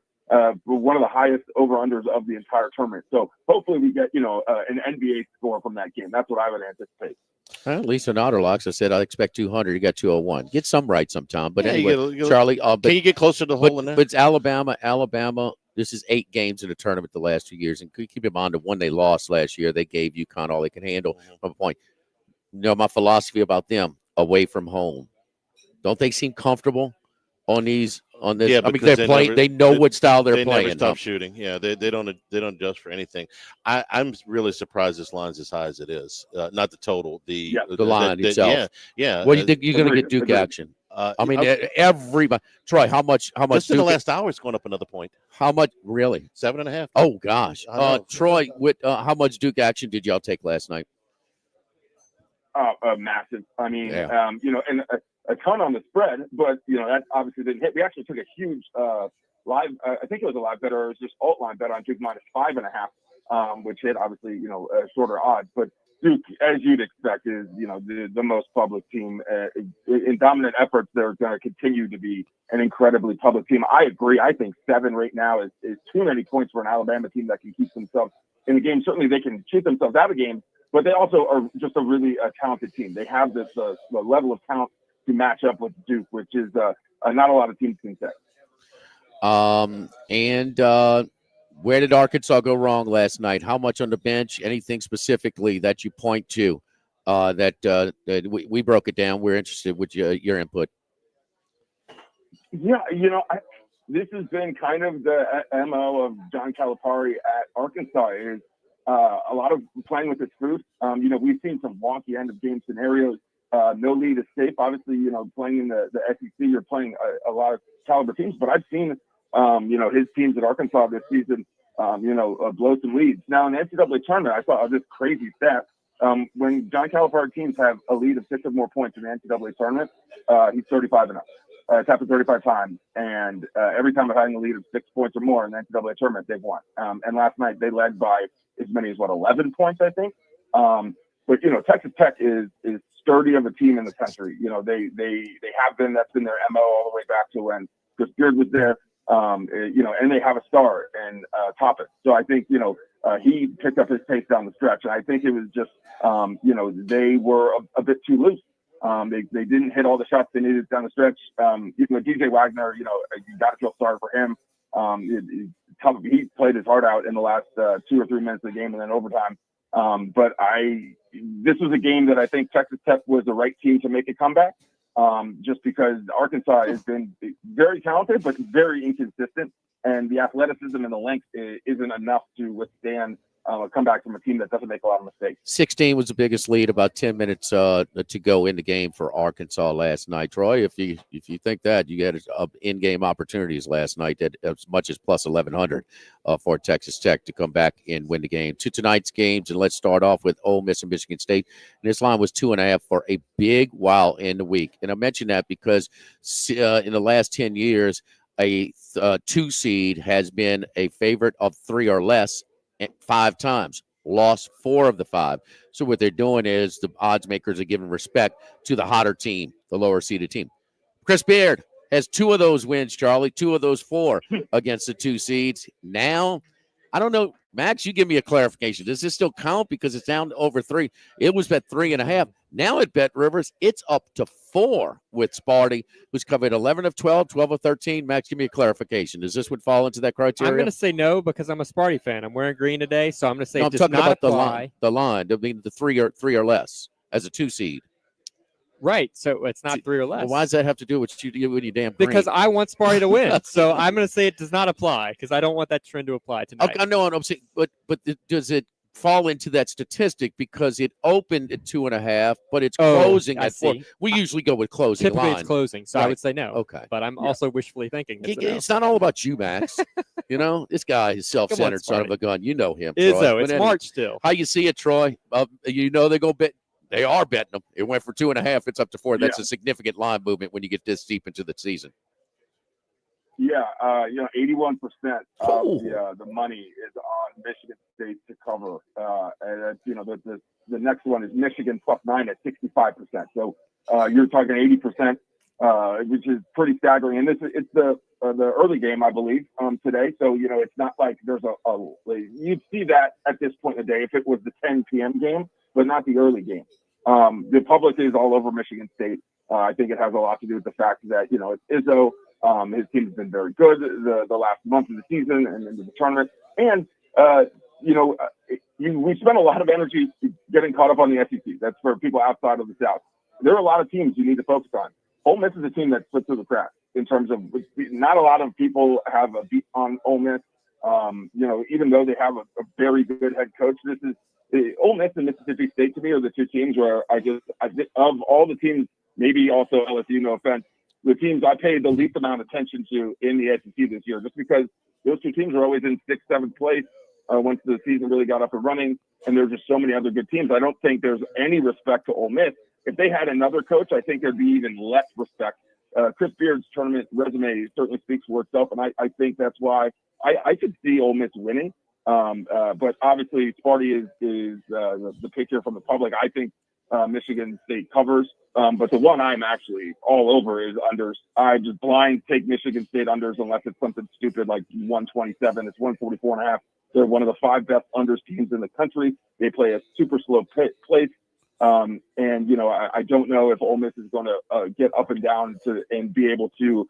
one of the highest over-unders of the entire tournament. So hopefully we get, an NBA score from that game. That's what I would anticipate. Well, Lisa Notterlocks, I said I expect 200. You got 201. Get some right sometime. But Yeah, anyway, Charlie, can you get closer to the hole in there? But it's Alabama. This is 8 games in the tournament the last 2 years. And keep in mind the one they lost last year, they gave UConn all they can handle from a point. You know, my philosophy about them, away from home. Don't they seem comfortable on this? Yeah, I mean, they're playing. They know what style they're playing. Never stop shooting. Yeah, they don't adjust for anything. I'm really surprised this line's as high as it is. Not the total, the line itself. Yeah. What do you think you're going to get Duke action? I mean, everybody. Troy, how much? Just in the last hour, it's going up another point. How much? Really? 7.5. Oh gosh. Troy, how much Duke action did y'all take last night? Massive. I mean, and a ton on the spread, but that obviously didn't hit. We actually took a huge live. I think it was a live bet, or it was just alt line bet on Duke -5.5, which hit obviously shorter odds. But Duke, as you'd expect, is the most public team in dominant efforts. They're going to continue to be an incredibly public team. I agree. I think 7 right now is too many points for an Alabama team that can keep themselves in the game. Certainly, they can shoot themselves out of games, but they also are just a really talented team. They have this the level of talent to match up with Duke, which is not a lot of teams can say. Where did Arkansas go wrong last night? How much on the bench? Anything specifically that you point to that we broke it down? We're interested with your input. Yeah, this has been kind of the MO of John Calipari at Arkansas is a lot of playing with his food. We've seen some wonky end of game scenarios. No lead is safe. Obviously, playing in the SEC, you're playing a lot of caliber teams. But I've seen, his teams at Arkansas this season, blow some leads. Now in the NCAA tournament, I saw this crazy stat. When John Calipari teams have a lead of 6 or more points in the NCAA tournament, he's 35-0. It's happened 35 times, and every time they're having a lead of 6 points or more in the NCAA tournament, they've won. And last night they led by as many as 11 points, I think. But Texas Tech is sturdy of a team in the country. They have been. That's been their MO all the way back to when Chris Beard was there. And they have a star in Toppin. So I think he picked up his pace down the stretch, and I think it was just they were a bit too loose. They didn't hit all the shots they needed down the stretch. DJ Wagner, you got to feel sorry for him. He played his heart out in the last 2 or 3 minutes of the game and then overtime. But this was a game that I think Texas Tech was the right team to make a comeback, just because Arkansas has been very talented but very inconsistent, and the athleticism and the length isn't enough to withstand a comeback from a team that doesn't make a lot of mistakes. 16 was the biggest lead, about 10 minutes to go in the game for Arkansas last night. Troy, if you think that, you had in-game opportunities last night at as much as plus 1,100 for Texas Tech to come back and win the game. To tonight's games, and let's start off with Ole Miss and Michigan State. And this line was 2.5 for a big while in the week. And I mention that because in the last 10 years, a 2 seed has been a favorite of 3 or less 5 times, lost 4 of the 5. So what they're doing is the odds makers are giving respect to the hotter team, the lower seeded team. Chris Beard has 2 of those wins, Charlie, 2 of those 4 against the 2 seeds. Now, I don't know, Max, you give me a clarification. Does this still count because it's down to over 3? It was at 3.5. Now at Bet Rivers, it's up to 4 with Sparty, who's covered 11 of 12, 12 of 13. Max, give me a clarification. Does this would fall into that criteria? I'm going to say no because I'm a Sparty fan. I'm wearing green today, so I'm going to say no, it does not apply. The line. I mean, the 3 or less as a 2 seed. Right, so it's not 3 or less. Well, why does that have to do with you damn green? Because I want Sparty to win. So I'm going to say it does not apply because I don't want that trend to apply tonight. Okay, no, I'm saying, but does it fall into that statistic because it opened at 2.5, but it's closing I at 4. see. We usually go with closing Typically, line. it's closing, so I would say no. Okay. But I'm also wishfully thinking it's a no. It's not all about you, Max. This guy is self-centered son of a gun. You know him, Troy. Izzo, it's But March still. How you see it, Troy? They go bet. They are betting them. It went for 2.5. It's up to 4. That's a significant line movement when you get this deep into the season. Yeah, 81% of the money is on Michigan State to cover, and that's, the next one is Michigan +9 at 65%. So you're talking 80%, which is pretty staggering. And it's the early game, I believe, today. So it's not like there's you'd see that at this point in the day if it was the 10 p.m. game, but not the early game. The public is all over Michigan State. I think it has a lot to do with the fact that it's Izzo. His team's been very good the last month of the season and into the tournament. And, we spent a lot of energy getting caught up on the SEC. That's for people outside of the South. There are a lot of teams you need to focus on. Ole Miss is a team that slipped through the cracks in terms of not a lot of people have a beat on Ole Miss. Even though they have a very good head coach, Ole Miss and Mississippi State to me are the two teams where of all the teams, maybe also LSU, no offense, the teams I paid the least amount of attention to in the SEC this year, just because those two teams are always in 6th, 7th place once the season really got up and running, and there's just so many other good teams. I don't think there's any respect to Ole Miss. If they had another coach, I think there'd be even less respect. Chris Beard's tournament resume certainly speaks for itself, and I think that's why I could see Ole Miss winning. But obviously, Sparty is the pick here from the public. I think Michigan State covers. But the one I'm actually all over is unders. I just blind take Michigan State unders unless it's something stupid like 127. It's 144.5. They're one of the 5 best unders teams in the country. They play a super slow pace. I don't know if Ole Miss is going to get up and down and be able to,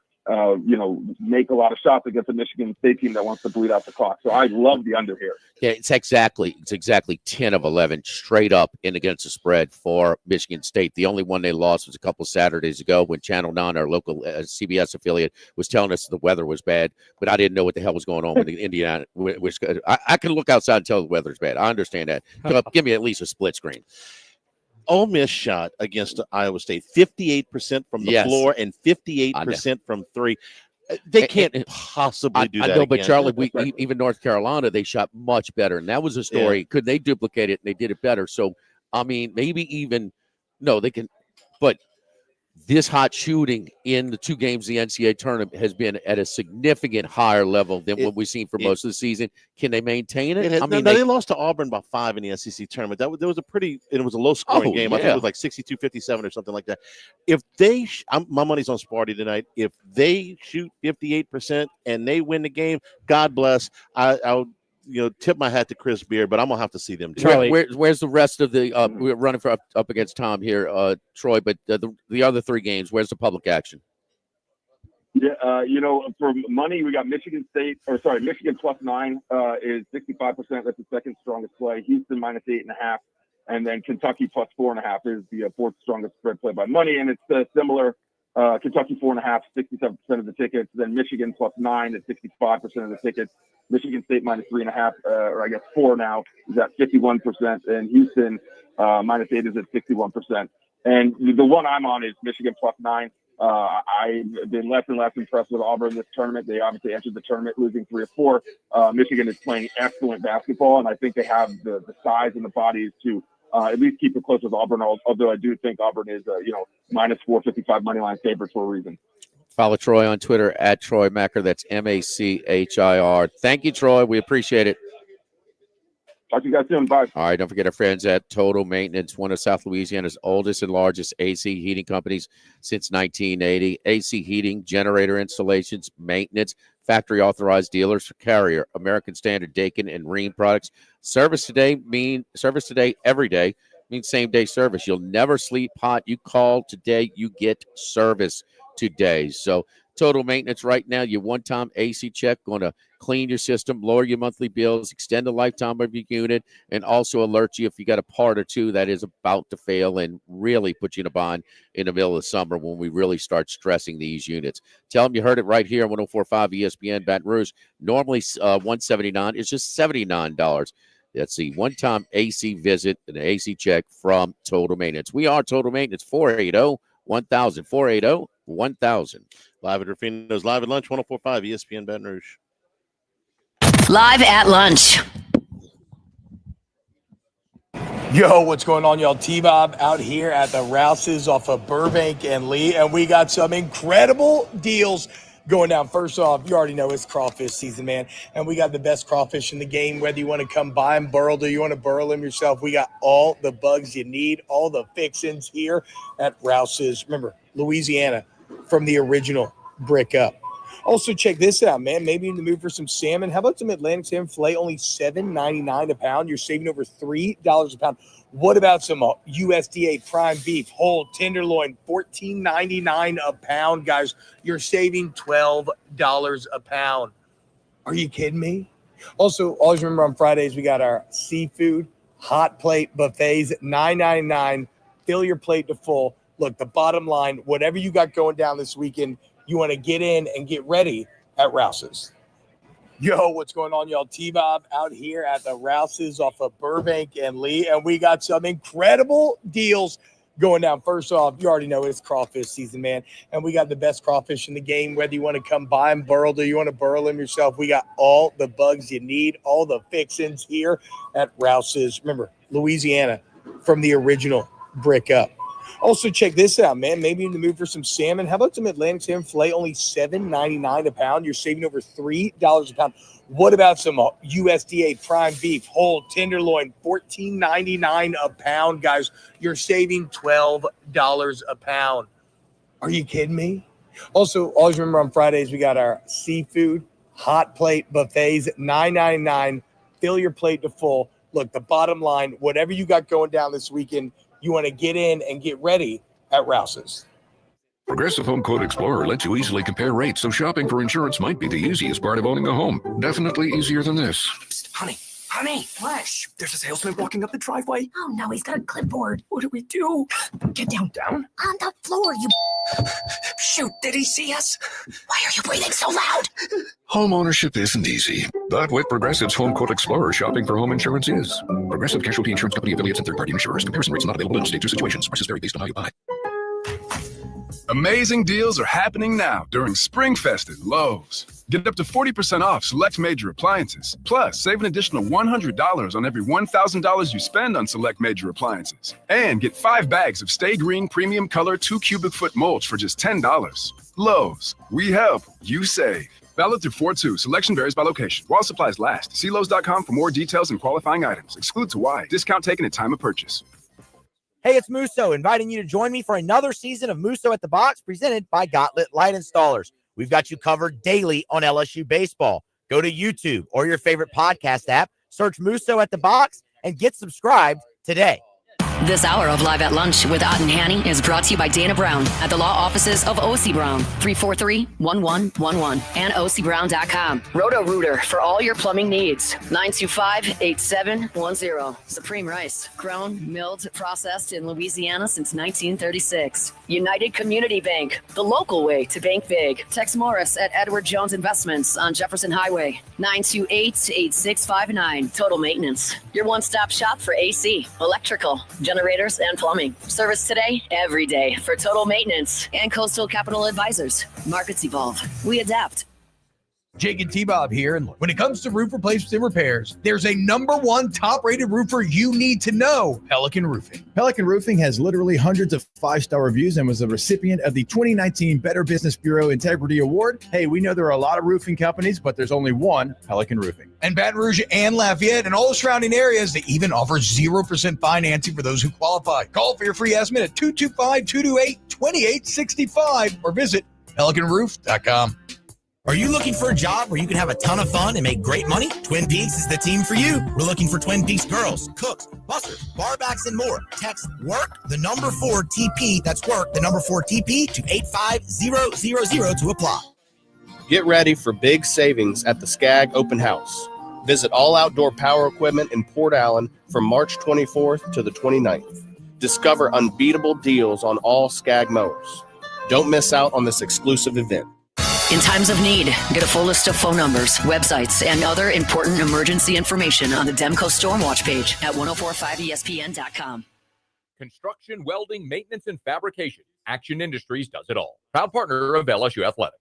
make a lot of shots against a Michigan State team that wants to bleed out the clock. So I love the under here. Yeah, it's exactly 10 of 11 straight up in against the spread for Michigan State. The only one they lost was a couple Saturdays ago when Channel 9, our local CBS affiliate, was telling us the weather was bad, but I didn't know what the hell was going on with Indiana. I can look outside and tell the weather's bad. I understand that. Give me at least a split screen. Ole Miss shot against Iowa State 58% from the floor and 58% from 3. They can't possibly do that. I know, but again. Charlie, even North Carolina, they shot much better, and that was a story. Yeah. Could they duplicate it? And they did it better. So, maybe even they can. But this hot shooting in the 2 games of the NCAA tournament has been at a significant higher level than what we've seen for most of the season. Can they maintain it? They lost to Auburn by 5 in the SEC tournament. That was it was a low-scoring game. I think it was like 62-57 or something like that. If they, my money's on Sparty tonight. If they shoot 58% and they win the game, God bless. I'll tip my hat to Chris Beard, but I'm gonna have to see them. Charlie, where's the rest of the? We're running for up against Tom here, Troy. But the other 3 games, where's the public action? Yeah, for money, we got Michigan +9 is 65%. That's the second strongest play. Houston -8.5, and then Kentucky +4.5 is the 4th strongest spread play by money, and it's similar. Kentucky 4.5, 67% of the tickets. Then Michigan +9 at 65% of the tickets. Michigan State -3.5, or I guess 4 now, is at 51%, and Houston -8 is at 61%. And the one I'm on is Michigan +9. I've been less and less impressed with Auburn this tournament. They obviously entered the tournament losing 3 or 4. Michigan is playing excellent basketball, and I think they have the size and the bodies to at least keep it close with Auburn, although I do think Auburn is, -455 money line favorite for a reason. Follow Troy on Twitter at Troy Macker. That's Machir. Thank you, Troy. We appreciate it. Talk to you guys soon. Bye. All right. Don't forget our friends at Total Maintenance, one of South Louisiana's oldest and largest AC heating companies since 1980. AC heating, generator installations, maintenance, factory authorized dealers for Carrier, American Standard, Daikin, and Rheem products. Service today, every day means same day service. You'll never sleep hot. You call today, you get service today. So Total Maintenance right now, your one-time AC check, going to clean your system, lower your monthly bills, extend the lifetime of your unit, and also alert you if you got a part or two that is about to fail and really put you in a bind in the middle of the summer when we really start stressing these units. Tell them you heard it right here on 104.5 ESPN Baton Rouge. Normally $179. It's just $79. That's the one-time AC visit and an AC check from Total Maintenance. We are Total Maintenance, 480-1000, 480-1000. Live at Ruffino's, live at lunch, 104.5 ESPN Baton Rouge. Live at lunch. Yo, what's going on, y'all? T-Bob out here at the Rouse's off of Burbank and Lee, and we got some incredible deals going down. First off, you already know it's crawfish season, man, and we got the best crawfish in the game. Whether you want to come buy them, burl, or you want to burl them yourself, we got all the bugs you need, all the fixins here at Rouse's. Remember, Louisiana, from the original brick up. Also, check this out, man. Maybe in the mood for some salmon. How about some Atlantic salmon filet? Only $7.99 a pound. You're saving over $3 a pound. What about some USDA prime beef, whole tenderloin, $14.99 a pound, guys? You're saving $12 a pound. Are you kidding me? Also, always remember on Fridays, we got our seafood hot plate buffets at $9.99. Fill your plate to full. Look, the bottom line, whatever you got going down this weekend, you want to get in and get ready at Rouse's. Yo, what's going on, y'all? T-Bob out here at the Rouse's off of Burbank and Lee, and we got some incredible deals going down. First off, you already know it's crawfish season, man, and we got the best crawfish in the game. Whether you want to come buy them, burl, or you want to burl them yourself, we got all the bugs you need, all the fixins here at Rouse's. Remember, Louisiana, from the original brick up. Also, check this out, man. Maybe in the mood for some salmon. How about some Atlantic salmon filet? Only $7.99 a pound. You're saving over $3 a pound. What about some USDA prime beef, whole tenderloin, $14.99 a pound, guys? You're saving $12 a pound. Are you kidding me? Also, always remember on Fridays, we got our seafood hot plate buffets at $9.99. Fill your plate to full. Look, the bottom line, whatever you got going down this weekend, you want to get in and get ready at Rouse's. Progressive Home Quote Explorer lets you easily compare rates, so shopping for insurance might be the easiest part of owning a home. Definitely easier than this. Honey, what? Shh, there's a salesman walking up the driveway. Oh no, he's got a clipboard. What do we do? Get down. Down? On the floor, you... Shoot, did he see us? Why are you breathing so loud? Home ownership isn't easy, but with Progressive's Home Quote Explorer, shopping for home insurance is. Progressive Casualty Insurance Company affiliates and third-party insurers. Comparison rates not available in states or situations. Prices vary based on how you buy. Amazing deals are happening now during Springfest at Lowe's. Get up to 40% off select major appliances. Plus, save an additional $100 on every $1,000 you spend on select major appliances. And get 5 bags of Stay Green Premium Color 2 cubic foot mulch for just $10. Lowe's, we help, you save. Valid through 4/2. Selection varies by location. While supplies last. See Lowe's.com for more details and qualifying items. Excludes Hawaii. Discount taken at time of purchase. Hey, it's Musso, inviting you to join me for another season of Musso at the Box presented by Gauntlet Light Installers. We've got you covered daily on LSU baseball. Go to YouTube or your favorite podcast app, search Musso at the Box, and get subscribed today. This hour of Live at Lunch with Ott and Hanny is brought to you by Dana Brown at the law offices of O.C. Brown, 343-1111, and OCBrown.com. Roto-Rooter for all your plumbing needs, 925-8710. Supreme Rice, grown, milled, processed in Louisiana since 1936. United Community Bank, the local way to bank big. Tex Morris at Edward Jones Investments on Jefferson Highway, 928-8659. Total Maintenance, your one-stop shop for AC, electrical, generators, and plumbing. Service today, every day for Total Maintenance and Coastal Capital Advisors. Markets evolve. We adapt. Jake and T-Bob here, and when it comes to roof replacements and repairs, there's a #1 top-rated roofer you need to know, Pelican Roofing. Pelican Roofing has literally hundreds of 5-star reviews and was a recipient of the 2019 Better Business Bureau Integrity Award. Hey, we know there are a lot of roofing companies, but there's only one, Pelican Roofing. And Baton Rouge and Lafayette and all the surrounding areas, they even offer 0% financing for those who qualify. Call for your free estimate at 225-228-2865 or visit pelicanroof.com. Are you looking for a job where you can have a ton of fun and make great money? Twin Peaks is the team for you. We're looking for Twin Peaks girls, cooks, bussers, barbacks, and more. Text WORK, the number 4 TP, that's WORK, the number 4 TP to 85000 to apply. Get ready for big savings at the Skag Open House. Visit All Outdoor Power Equipment in Port Allen from March 24th to the 29th. Discover unbeatable deals on all Skag mowers. Don't miss out on this exclusive event. In times of need, get a full list of phone numbers, websites, and other important emergency information on the Demco Stormwatch page at 1045ESPN.com. Construction, welding, maintenance, and fabrication. Action Industries does it all. Proud partner of LSU Athletics.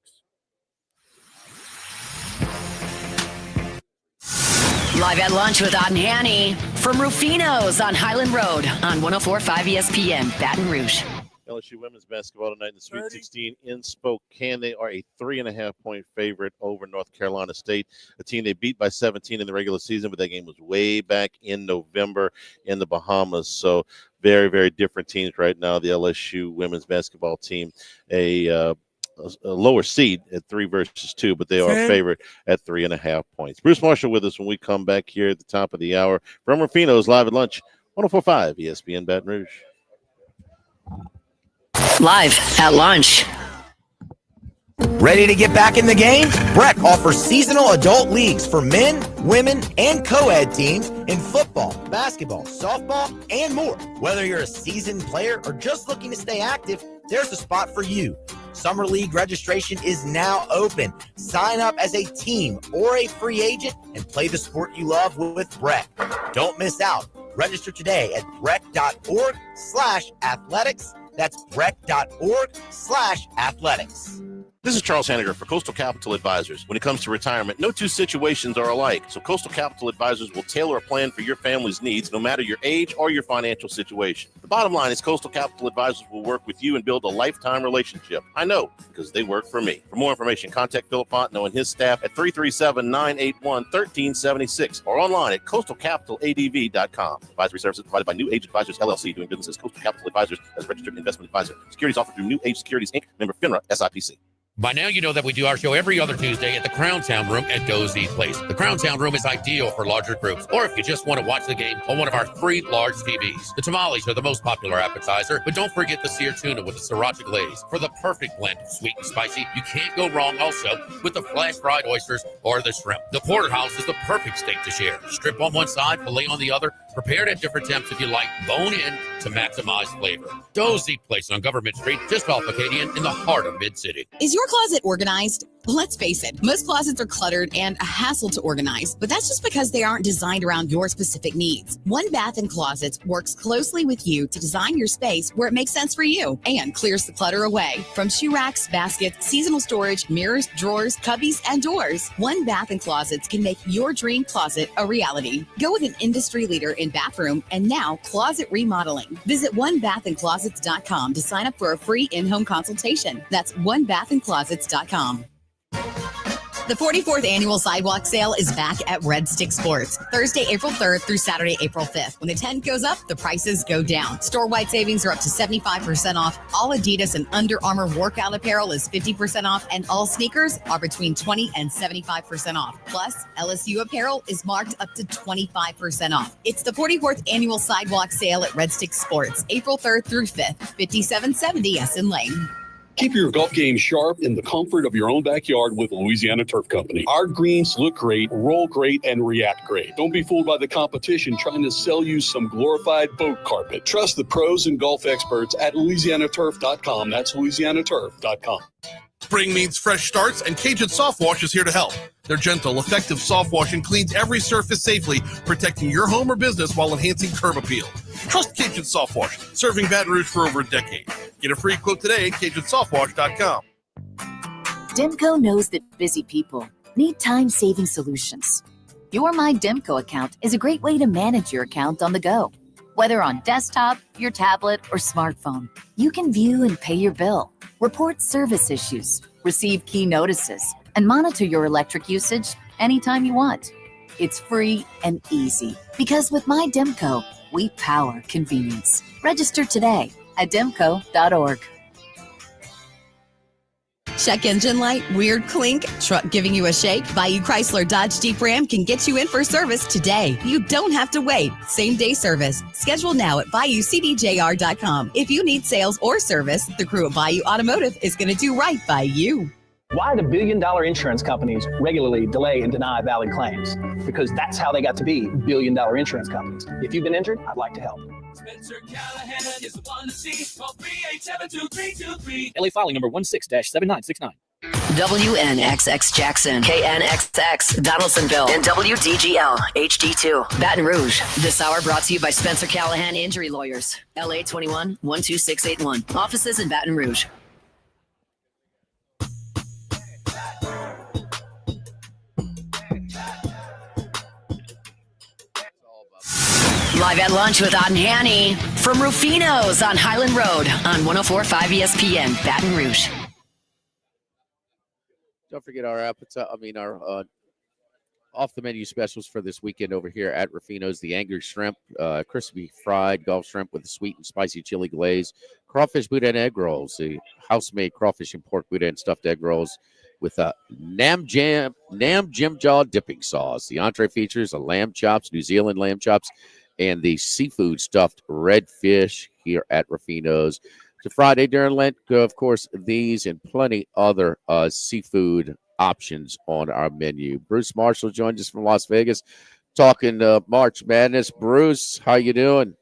Live at lunch with Ott and Hanny from Ruffino's on Highland Road on 1045 ESPN, Baton Rouge. LSU women's basketball tonight in the Sweet 16 in Spokane. They are a 3.5-point favorite over North Carolina State, a team they beat by 17 in the regular season, but that game was way back in November in the Bahamas. So very, very different teams right now. The LSU women's basketball team, a lower seed at 3 versus 2, but they are a favorite at 3.5 points. Bruce Marshall with us when we come back here at the top of the hour from Ruffino's Live at Lunch, 1045 ESPN Baton Rouge. Live at lunch. Ready to get back in the game? Breck offers seasonal adult leagues for men, women, and co-ed teams in football, basketball, softball, and more. Whether you're a seasoned player or just looking to stay active, there's a spot for you. Summer League registration is now open. Sign up as a team or a free agent and play the sport you love with Breck. Don't miss out. Register today at breck.org/athletics. That's breck.org/athletics. This is Charles Hanniger for Coastal Capital Advisors. When it comes to retirement, no two situations are alike. So Coastal Capital Advisors will tailor a plan for your family's needs, no matter your age or your financial situation. The bottom line is Coastal Capital Advisors will work with you and build a lifetime relationship. I know, because they work for me. For more information, contact Philip Fontenot and his staff at 337-981-1376 or online at coastalcapitaladv.com. Advisory services provided by New Age Advisors, LLC, doing business as Coastal Capital Advisors as registered investment advisor. Securities offered through New Age Securities, Inc., member FINRA, SIPC. By now, you know that we do our show every other Tuesday at the Crown Town Room at Dozy Place. The Crown Town Room is ideal for larger groups, or if you just want to watch the game on one of our 3 large TVs. The tamales are the most popular appetizer, but don't forget the seared tuna with the sriracha glaze for the perfect blend of sweet and spicy. You can't go wrong also with the flash-fried oysters or the shrimp. The porterhouse is the perfect steak to share. Strip on one side, filet on the other, prepared at different temps if you like, bone in to maximize flavor. Dozy Place on Government Street, just off Acadian in the heart of Mid-City. Is your closet organized? Let's face it, most closets are cluttered and a hassle to organize, but that's just because they aren't designed around your specific needs. One Bath & Closets works closely with you to design your space where it makes sense for you and clears the clutter away. From shoe racks, baskets, seasonal storage, mirrors, drawers, cubbies, and doors, One Bath & Closets can make your dream closet a reality. Go with an industry leader in bathroom and now closet remodeling. Visit onebathandclosets.com to sign up for a free in-home consultation. That's onebathandclosets.com. The 44th annual sidewalk sale is back at Red Stick Sports, Thursday, April 3rd through Saturday, April 5th. When the tent goes up, the prices go down. Store-wide savings are up to 75% off. All Adidas and Under Armour workout apparel is 50% off, and all sneakers are between 20 and 75% off. Plus, LSU apparel is marked up to 25% off. It's the 44th annual sidewalk sale at Red Stick Sports, April 3rd through 5th, 5770 Essen Lane. Keep your golf game sharp in the comfort of your own backyard with Louisiana Turf Company. Our greens look great, roll great, and react great. Don't be fooled by the competition trying to sell you some glorified boat carpet. Trust the pros and golf experts at LouisianaTurf.com. That's LouisianaTurf.com. Spring means fresh starts, and Cajun Soft Wash is here to help. Their gentle, effective soft washing cleans every surface safely, protecting your home or business while enhancing curb appeal. Trust Cajun Soft Wash, serving Baton Rouge for over a decade. Get a free quote today at CajunSoftWash.com. Demco knows that busy people need time-saving solutions. Your My Demco account is a great way to manage your account on the go. Whether on desktop, your tablet, or smartphone, you can view and pay your bill, report service issues, receive key notices, and monitor your electric usage anytime you want. It's free and easy because with My Demco, we power convenience. Register today at demco.org. Check engine light, weird clink, truck giving you a shake? Bayou Chrysler Dodge Jeep Ram can get you in for service today. You don't have to wait. Same day service. Schedule now at BayouCDJR.com. If you need sales or service, the crew at Bayou Automotive is going to do right by you. Why do billion-dollar insurance companies regularly delay and deny valid claims? Because that's how they got to be billion-dollar insurance companies. If you've been injured, I'd like to help. Spencer Callahan is the one to see. Call 387-2323. LA filing number 16-7969. WNXX Jackson, KNXX Donaldsonville, and WDGL HD2 Baton Rouge. This hour brought to you by Spencer Callahan Injury Lawyers, LA 21 12681. Offices in Baton Rouge. Live at lunch with Ott and Hanny from Ruffino's on Highland Road on 104.5 ESPN, Baton Rouge. Don't forget our appetite. Our off the menu specials for this weekend over here at Ruffino's: the angry shrimp, crispy fried Gulf shrimp with a sweet and spicy chili glaze, crawfish boudin egg rolls, the house-made crawfish and pork boudin stuffed egg rolls with a nam jim jaw dipping sauce. The entree features a lamb chops, New Zealand lamb chops, and the seafood stuffed red fish here at Ruffino's. To Friday during Lent, of course, these and plenty other seafood options on our menu. Bruce Marshall joined us from Las Vegas talking March Madness. Bruce, how you doing?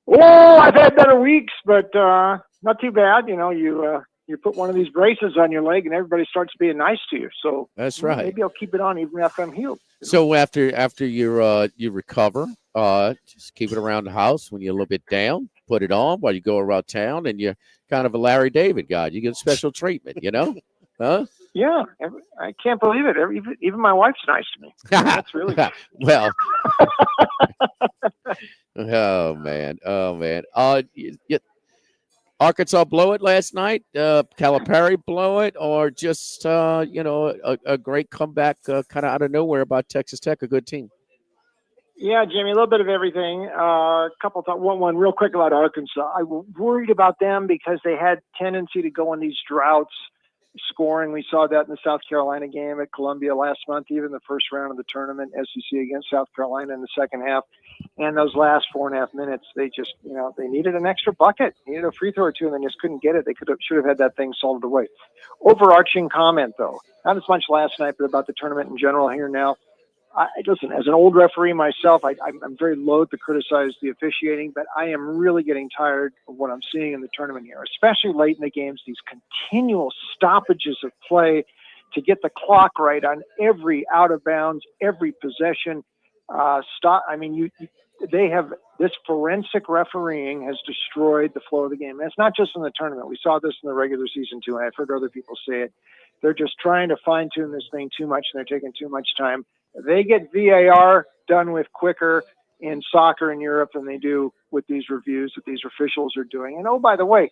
Well, I've had better weeks, but not too bad. You know, you put one of these braces on your leg and everybody starts being nice to you. So that's right. Maybe I'll keep it on even after I'm healed. So after you recover, just keep it around the house. When you're a little bit down, put it on while you go around town, and you're kind of a Larry David guy. You get special treatment, you know? Huh? Yeah, I can't believe it. Even my wife's nice to me. That's really good. Well. Oh man. Arkansas blow it last night. Calipari blow it, or just a great comeback, kind of out of nowhere by Texas Tech, a good team. Yeah, Jimmy, a little bit of everything. A couple of one real quick about Arkansas. I was worried about them because they had tendency to go on these droughts scoring. We saw that in the South Carolina game at Columbia last month, even the first round of the tournament, SEC against South Carolina in the second half. And those last 4.5 minutes, they just, they needed an extra bucket, needed a free throw or two, and they just couldn't get it. They should have had that thing salted away. Overarching comment, though, not as much last night, but about the tournament in general here now. Listen, as an old referee myself, I'm very loath to criticize the officiating, but I am really getting tired of what I'm seeing in the tournament here, especially late in the games, these continual stoppages of play to get the clock right on every out of bounds, every possession. They have this forensic refereeing has destroyed the flow of the game. And it's not just in the tournament. We saw this in the regular season too, and I've heard other people say it. They're just trying to fine tune this thing too much, and they're taking too much time. They get VAR done with quicker in soccer in Europe than they do with these reviews that these officials are doing. And oh, by the way,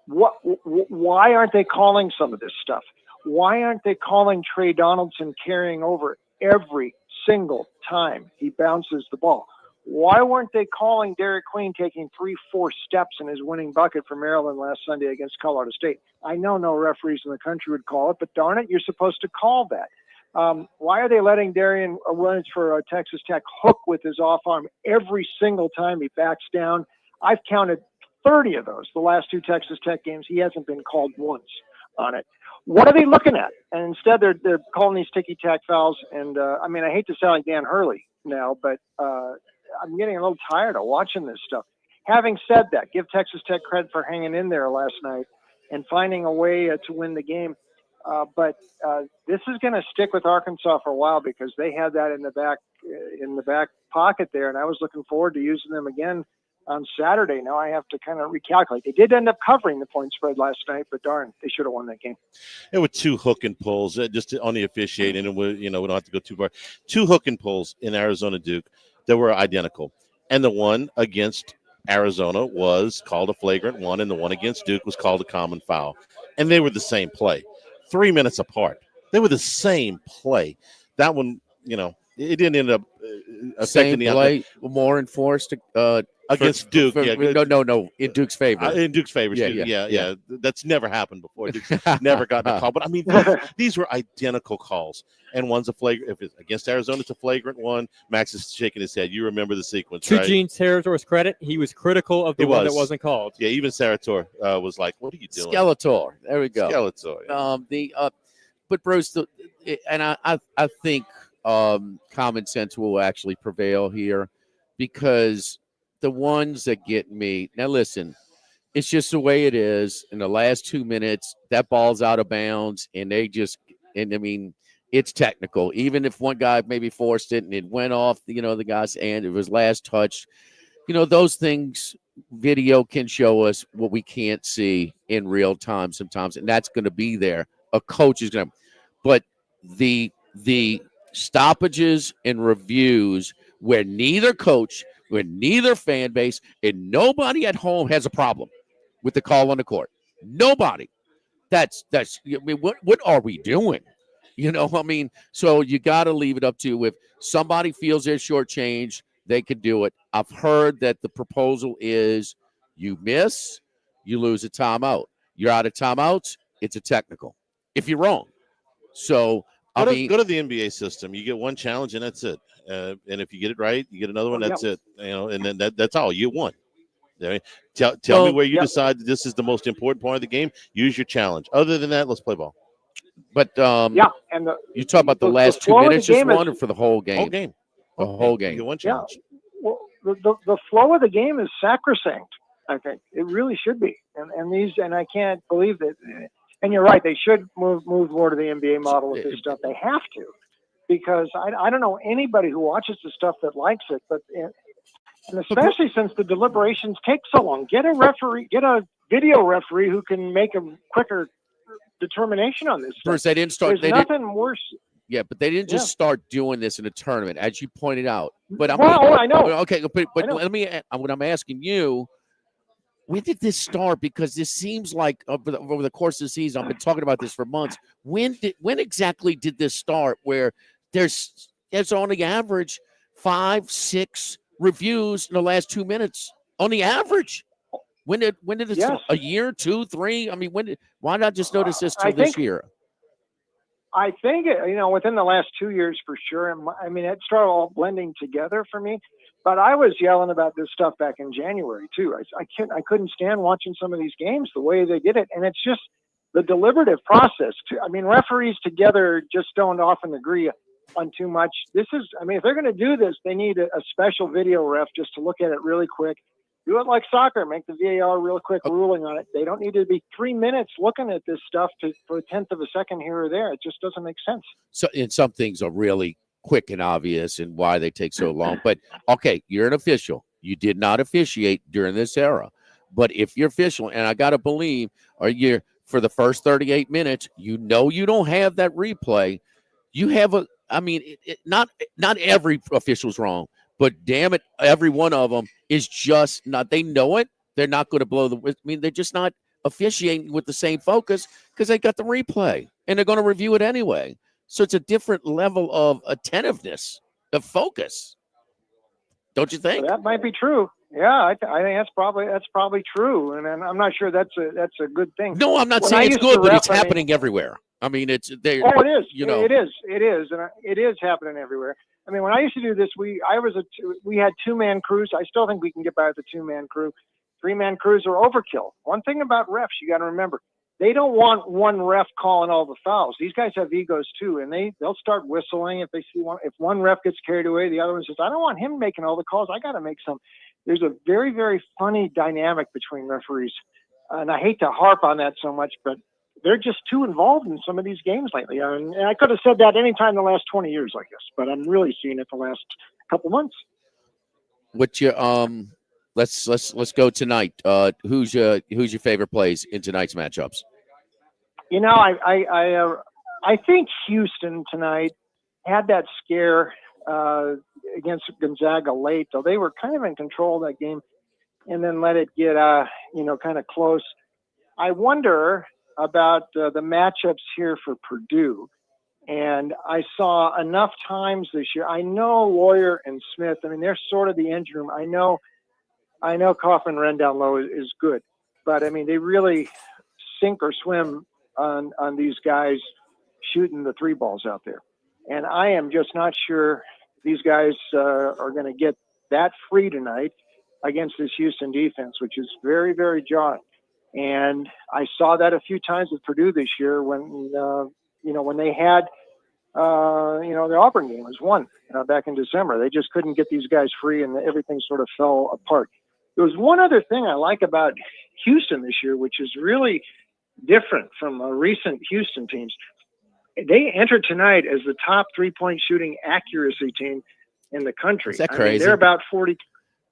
why aren't they calling some of this stuff? Why aren't they calling Trey Donaldson carrying over every single time he bounces the ball? Why weren't they calling Derek Queen taking 3-4 steps in his winning bucket for Maryland last Sunday against Colorado State? I know no referees in the country would call it, but darn it, you're supposed to call that. Why are they letting Darian Williams for Texas Tech hook with his off arm every single time he backs down? I've counted 30 of those the last two Texas Tech games. He hasn't been called once on it. What are they looking at? And instead, they're calling these ticky-tack fouls. And, I hate to sound like Dan Hurley now, but I'm getting a little tired of watching this stuff. Having said that, give Texas Tech credit for hanging in there last night and finding a way to win the game. But this is going to stick with Arkansas for a while because they had that in the back pocket there, and I was looking forward to using them again on Saturday. Now I have to kind of recalculate. They did end up covering the point spread last night, but darn, they should have won that game. It was two hook and pulls just on the officiating, and we don't have to go too far. Two hook and pulls in Arizona Duke that were identical, and the one against Arizona was called a flagrant one, and the one against Duke was called a common foul, and they were the same play. 3 minutes apart. They were the same play. That one, it didn't end up affecting the play more enforced against Duke. No, in Duke's favor. In Duke's favor. Yeah. That's never happened before. Duke's never gotten a call. But these were identical calls. And one's a flagrant. If it's against Arizona, it's a flagrant one. Max is shaking his head. You remember the sequence, to right? Gene Sarator's credit, he was critical of the one that wasn't called. Yeah, even Sarator was like, "What are you doing?" Skeletor. There we go. Skeletor. Yeah. But Bruce, I think common sense will actually prevail here, because the ones that get me now. Listen, It's just the way it is. In the last 2 minutes, that ball's out of bounds, and I mean, it's technical. Even if one guy maybe forced it and it went off, the guy's hand, it was last touch. Those things, video can show us what we can't see in real time sometimes, and that's going to be there. A coach is going to, but the stoppages and reviews where neither coach, where neither fan base, and nobody at home has a problem with the call on the court. Nobody. That's. I mean, what are we doing? I mean, so you got to leave it up to if somebody feels they're shortchanged, they could do it. I've heard that the proposal is you miss, you lose a timeout. You're out of timeouts, it's a technical. If you're wrong. So, go to the NBA system. You get one challenge and that's it. And if you get it right, you get another one. That's it. And then that's all. You won. Tell me where you decide that this is the most important part of the game. Use your challenge. Other than that, let's play ball. But and you talk about the last 2 minutes just one or for the whole game? Whole game. The whole game. You get one challenge. Well, the flow of the game is sacrosanct. I think it really should be. And I can't believe that. And you're right. They should move more to the NBA model with this stuff. They have to, because I don't know anybody who watches the stuff that likes it, but. And especially since the deliberations take so long, get a video referee who can make a quicker determination on this. First, they didn't start. There's nothing worse. Yeah, but they didn't just start doing this in a tournament, as you pointed out. But I know. Okay, but let me. What I'm asking you, when did this start? Because this seems like over the course of the season, I've been talking about this for months. When exactly did this start? Where there's on the average 5-6 reviews in the last 2 minutes on the average. When did it start? A year, 2, 3? I mean, why not just notice this this year? I think within the last 2 years for sure. I mean, it started all blending together for me. But I was yelling about this stuff back in January too. I couldn't stand watching some of these games the way they did it, and it's just the deliberative process. I mean, referees together just don't often agree on too much. If they're going to do this, they need a special video ref just to look at it really quick. Do it like soccer, make the VAR real quick ruling on it. They don't need to be 3 minutes looking at this stuff for a tenth of a second here or there. It just doesn't make sense. So, and some things are really quick and obvious and why they take so long. But okay, you're an official. You did not officiate during this era. But if you're official, and I got to believe, for the first 38 minutes, you don't have that replay. You have not every official's wrong, but damn it, every one of them is just not. They know it. They're not going to blow they're just not officiating with the same focus because they got the replay and they're going to review it anyway. So it's a different level of attentiveness, of focus. Don't you think? That might be true. Yeah, I think that's probably true, and I'm not sure that's a good thing. No, I'm not saying it's good, but it's happening everywhere. I mean, it is. It is, and it is happening everywhere. I mean, when I used to do this, we had 2-man crews. I still think we can get by with a 2-man crew. 3-man crews are overkill. One thing about refs, you got to remember, they don't want one ref calling all the fouls. These guys have egos too, and they'll start whistling if they see one. If one ref gets carried away, the other one says, "I don't want him making all the calls. I got to make some." There's a very, very funny dynamic between referees, and I hate to harp on that so much, but they're just too involved in some of these games lately. And I could have said that any time in the last 20 years, I guess, but I'm really seeing it the last couple months. What's your let's go tonight. Who's your favorite plays in tonight's matchups? I think Houston tonight had that scare against Gonzaga late, though they were kind of in control of that game, and then let it get kind of close. I wonder about the matchups here for Purdue, and I saw enough times this year. I know Lawyer and Smith. I mean, they're sort of the engine room. I know Kaufman Wren down low is good, but I mean, they really sink or swim on these guys shooting the 3 balls out there. And I am just not sure these guys are going to get that free tonight against this Houston defense, which is very, very jarring. And I saw that a few times with Purdue this year when they had, their Auburn game was won back in December. They just couldn't get these guys free and everything sort of fell apart. There was one other thing I like about Houston this year, which is really different from recent Houston teams. They entered tonight as the top 3-point shooting accuracy team in the country. Is that crazy? I mean, they're about 40.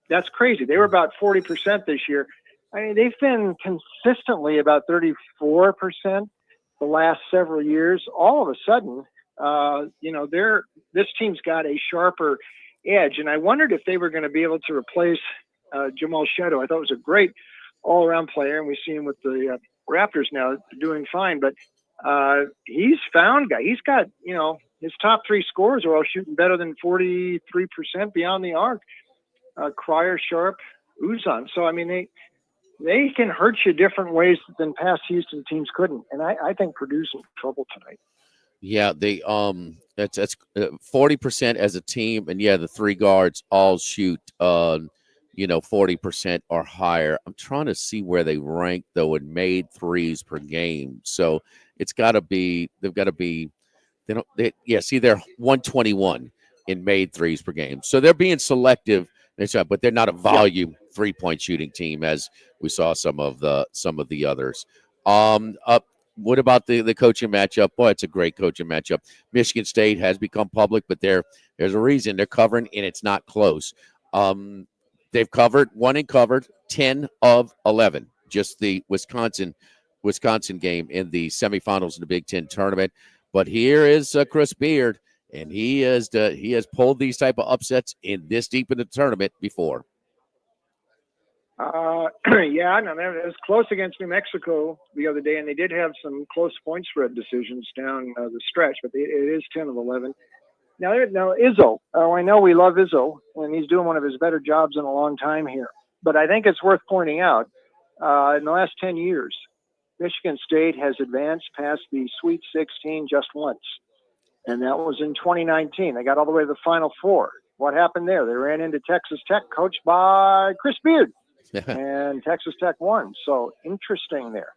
That's crazy. They were about 40% this year. I mean, they've been consistently about 34% the last several years. All of a sudden, this team's got a sharper edge. And I wondered if they were going to be able to replace Jamal Shedo. I thought it was a great all-around player, and we see him with the Raptors now doing fine. But he's found guy. He's got, his top 3 scorers are all shooting better than 43% beyond the arc. Cryer, Sharp, Uzan. So, I mean, they can hurt you different ways than past Houston teams couldn't. And I think Purdue's in trouble tonight. Yeah, they that's 40% as a team, and the 3 guards all shoot 40% or higher. I'm trying to see where they rank though in made threes per game. So it's got to be they're 121 in made threes per game. So they're being selective, but they're not a volume 3-point shooting team as we saw some of the others. What about the coaching matchup? Boy, it's a great coaching matchup. Michigan State has become public, but there's a reason they're covering, and it's not close. They've covered 10 of 11. Just the Wisconsin game in the semifinals in the Big Ten tournament. But here is Chris Beard, and he has pulled these type of upsets in this deep in the tournament before. It was close against New Mexico the other day, and they did have some close point spread decisions down the stretch, but it is 10 of 11. Now Izzo, I know we love Izzo, and he's doing one of his better jobs in a long time here. But I think it's worth pointing out, in the last 10 years, Michigan State has advanced past the Sweet 16 just once, and that was in 2019. They got all the way to the Final Four. What happened there? They ran into Texas Tech, coached by Chris Beard. And Texas Tech won. So interesting there.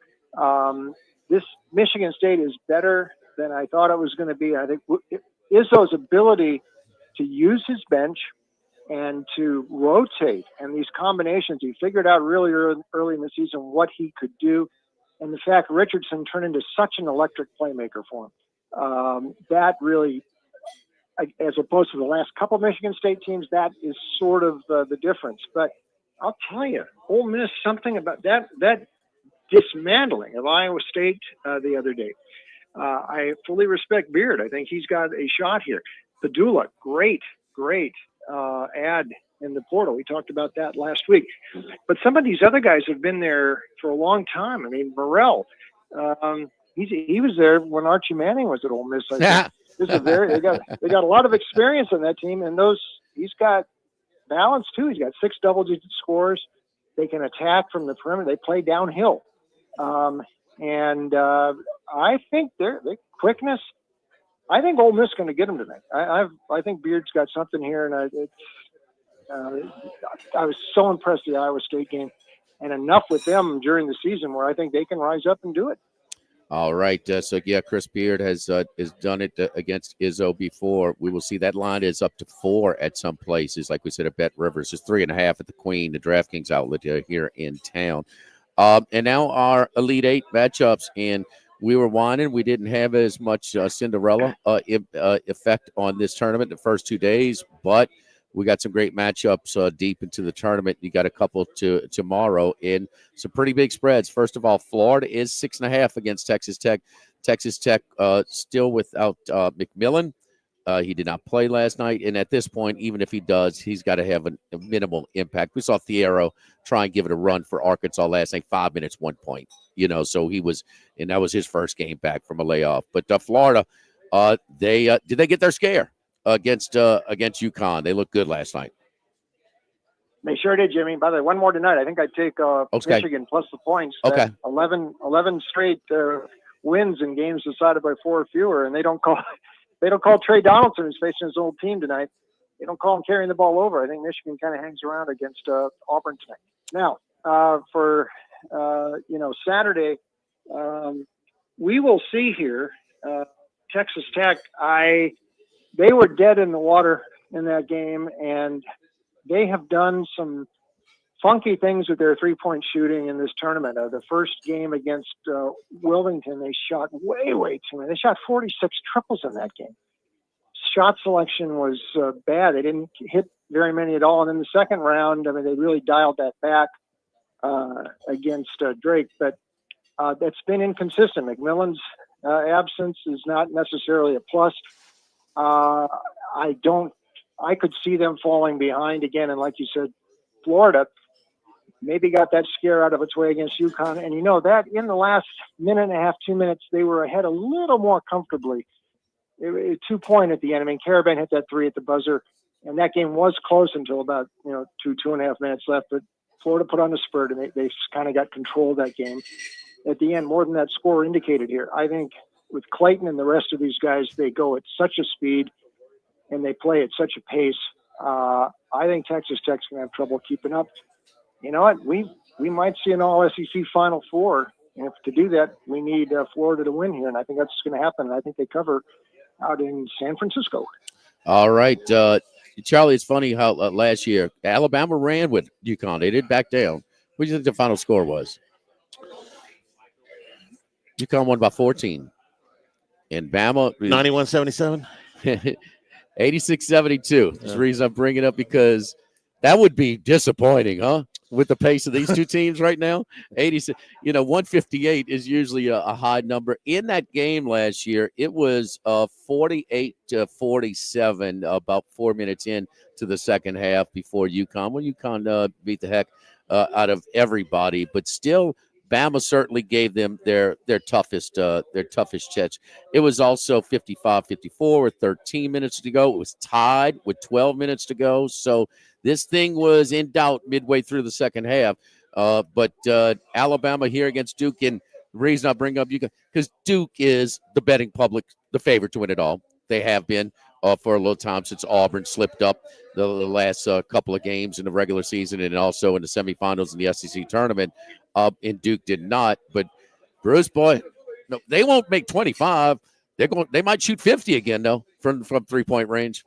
This Michigan State is better than I thought it was going to be. I think Izzo's ability to use his bench and to rotate and these combinations, he figured out really early in the season what he could do. And the fact Richardson turned into such an electric playmaker for him. That really, as opposed to the last couple of Michigan State teams, that is sort of the difference. But I'll tell you, Ole Miss, something about that dismantling of Iowa State the other day. I fully respect Beard. I think he's got a shot here. Padula, great ad in the portal. We talked about that last week. But some of these other guys have been there for a long time. I mean, Morrell, he was there when Archie Manning was at Ole Miss. I think. They got a lot of experience on that team, and he's got balance too. He's got 6 double-digit scores. They can attack from the perimeter. They play downhill, and I think their quickness. I think Ole Miss is going to get them tonight. I think Beard's got something here, and I was so impressed with the Iowa State game, and enough with them during the season where I think they can rise up and do it. All right. Chris Beard has done it against Izzo before. We will see that line is up to 4 at some places. Like we said, at Bet Rivers, it's 3.5 at the Queen, the DraftKings outlet here in town. And now our Elite 8 matchups. And we were whining. We didn't have as much Cinderella effect on this tournament the first 2 days, but we got some great matchups deep into the tournament. You got a couple tomorrow in some pretty big spreads. First of all, Florida is 6.5 against Texas Tech. Texas Tech still without McMillan. He did not play last night. And at this point, even if he does, he's got to have a minimal impact. We saw Thiero try and give it a run for Arkansas last night, 5 minutes, 1 point. So he was, and that was his first game back from a layoff. But Florida, did they get their scare against UConn? They looked good last night. They sure did, Jimmy. By the way, one more tonight. I think I'd take Michigan plus the points. Okay. 11 straight wins in games decided by 4 or fewer, and they don't call Trey Donaldson, who's facing his old team tonight. They don't call him carrying the ball over. I think Michigan kind of hangs around against Auburn tonight. Now, for Saturday, we will see here. Texas Tech, they were dead in the water in that game, and they have done some funky things with their three-point shooting in this tournament. The first game against Wilmington, they shot way too many. They shot 46 triples in that game. Shot selection was bad. They didn't hit very many at all. And in the second round, I mean, they really dialed that back against Drake. But that's been inconsistent. McMillan's absence is not necessarily a plus. I could see them falling behind again. And like you said, Florida maybe got that scare out of its way against UConn. And you know that in the last minute and a half, 2 minutes, they were ahead a little more comfortably. It was 2 point at the end. I mean, Caravan hit that three at the buzzer, and that game was close until about, 2.5 minutes left. But Florida put on a spurt, and they kind of got control of that game at the end, more than that score indicated here. I think with Clayton and the rest of these guys, they go at such a speed and they play at such a pace. I think Texas Tech's going to have trouble keeping up. You know what? We might see an all-SEC Final Four. And if to do that, we need Florida to win here. And I think that's going to happen. And I think they cover out in San Francisco. All right. Charlie, it's funny how last year Alabama ran with UConn. They didn't back down. What do you think the final score was? UConn won by 14. And Bama 91-77. 86-72. That's the reason I'm bringing it up, because that would be disappointing, huh? With the pace of these two teams right now. 86, 158 is usually a high number. In that game last year, it was 48-47, about 4 minutes in to the second half before UConn. Well, UConn beat the heck out of everybody, but still Bama certainly gave them their toughest catch. It was also 55-54 with 13 minutes to go. It was tied with 12 minutes to go. So this thing was in doubt midway through the second half. But Alabama here against Duke, and the reason I bring up UConn, because Duke is the betting public, the favorite to win it all. They have been for a little time since Auburn slipped up the last couple of games in the regular season and also in the semifinals in the SEC tournament. And Duke did not. But Bruce, boy, no, they won't make 25. They might shoot 50 again, though, from 3-point range.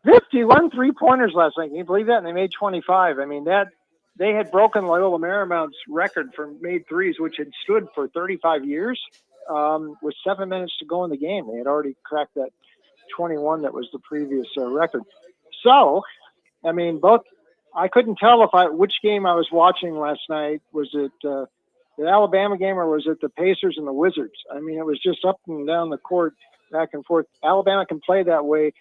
51 three-pointers last night. Can you believe that? And they made 25. I mean, that they had broken Loyola Marymount's record for made threes, which had stood for 35 years, with 7 minutes to go in the game. They had already cracked that 21 that was the previous record. So, I mean, I couldn't tell which game I was watching last night. Was it the Alabama game or was it the Pacers and the Wizards? I mean, it was just up and down the court, back and forth. Alabama can play that way.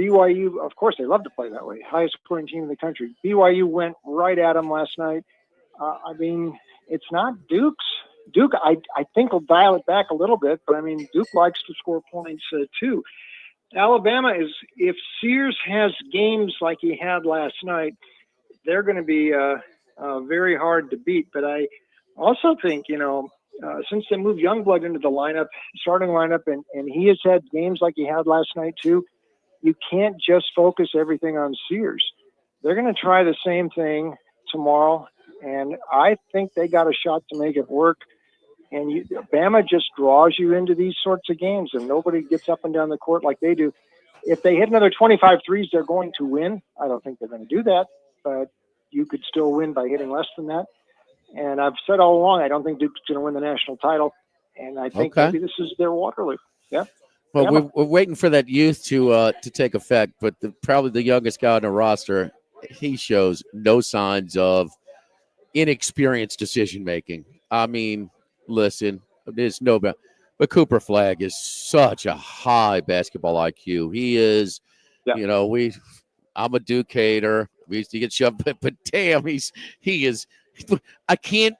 BYU, of course, they love to play that way. Highest scoring team in the country. BYU went right at them last night. I mean, it's not Duke's. Duke, I think, will dial it back a little bit, but I mean, Duke likes to score points too. Alabama is, if Sears has games like he had last night, they're going to be very hard to beat. But I also think, since they moved Youngblood into the starting lineup, and he has had games like he had last night too, you can't just focus everything on Sears. They're going to try the same thing tomorrow, and I think they got a shot to make it work. And Bama just draws you into these sorts of games, and nobody gets up and down the court like they do. If they hit another 25 threes, they're going to win. I don't think they're going to do that, but you could still win by hitting less than that. And I've said all along, I don't think Duke's going to win the national title, and I think maybe this is their Waterloo. Yeah. Well, we're waiting for that youth to take effect, but probably the youngest guy on the roster, he shows no signs of inexperienced decision-making. I mean, listen, there's no – but Cooper Flagg is such a high basketball IQ. He is, I'm a Duke hater. We used to get shoved, but damn, he is – I can't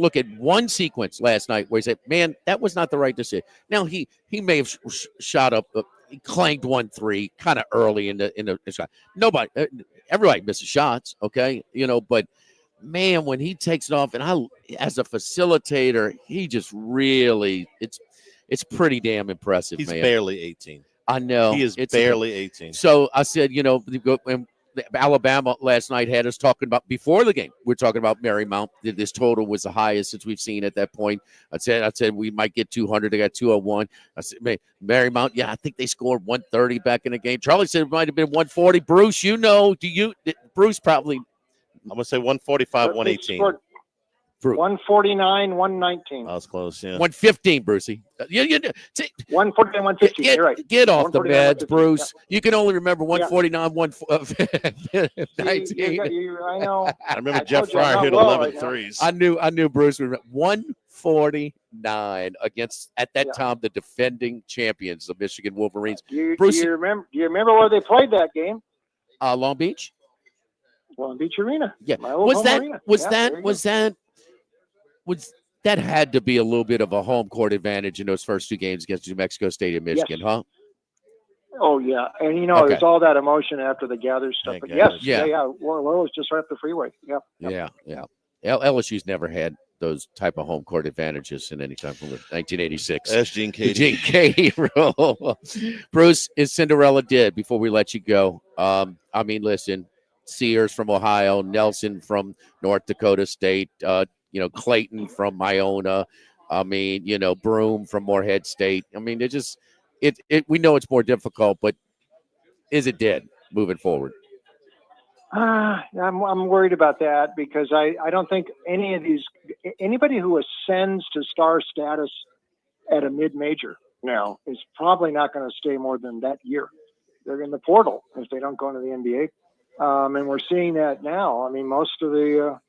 look at one sequence last night where he said, man, that was not the right decision. Now, he may have shot up, he clanked 1-3 kind of early in the shot. Everybody misses shots, okay? But man, when he takes it off, and as a facilitator, he just really, it's pretty damn impressive, He's man. barely 18. I know. He is barely 18. So I said, Alabama last night had us talking about before the game. We're talking about Marymount. This total was the highest since we've seen at that point. I said we might get 200. They got 201. I said, Marymount, I think they scored 130 back in the game. Charlie said it might have been 140. Bruce, Bruce probably I'm gonna say 145, 118. 149, 119. I was close, yeah. 115, Brucey. 149, 115. You're right. Get off the 149, meds, Bruce. yeah. You can only remember 149, 119. I know. I remember I Jeff told you I'm Fryer not hit well 11 right now. threes. I knew Bruce would 149 against at that time the defending champions, the Michigan Wolverines. Do you Brucey, remember where they played that game? Long Beach. Long Beach Arena. Yeah. My old home arena. That had to be a little bit of a home court advantage in those first two games against New Mexico State and Michigan, huh? Oh yeah, and Okay. there's all that emotion after the gather stuff. But Gathers. yes, Yeah. Laurel was just right up the freeway. Yep. Yeah. LSU's never had those type of home court advantages in any time from 1986. That's Gene Katie. Gene Katie rule. Bruce, is Cinderella dead before we let you go? Listen, Sears from Ohio, Nelson from North Dakota State, Clayton from Iona. Broome from Morehead State. They're just we know it's more difficult, but is it dead moving forward? I'm worried about that because I don't think anybody who ascends to star status at a mid-major now is probably not going to stay more than that year. They're in the portal if they don't go into the NBA. And we're seeing that now. Most of the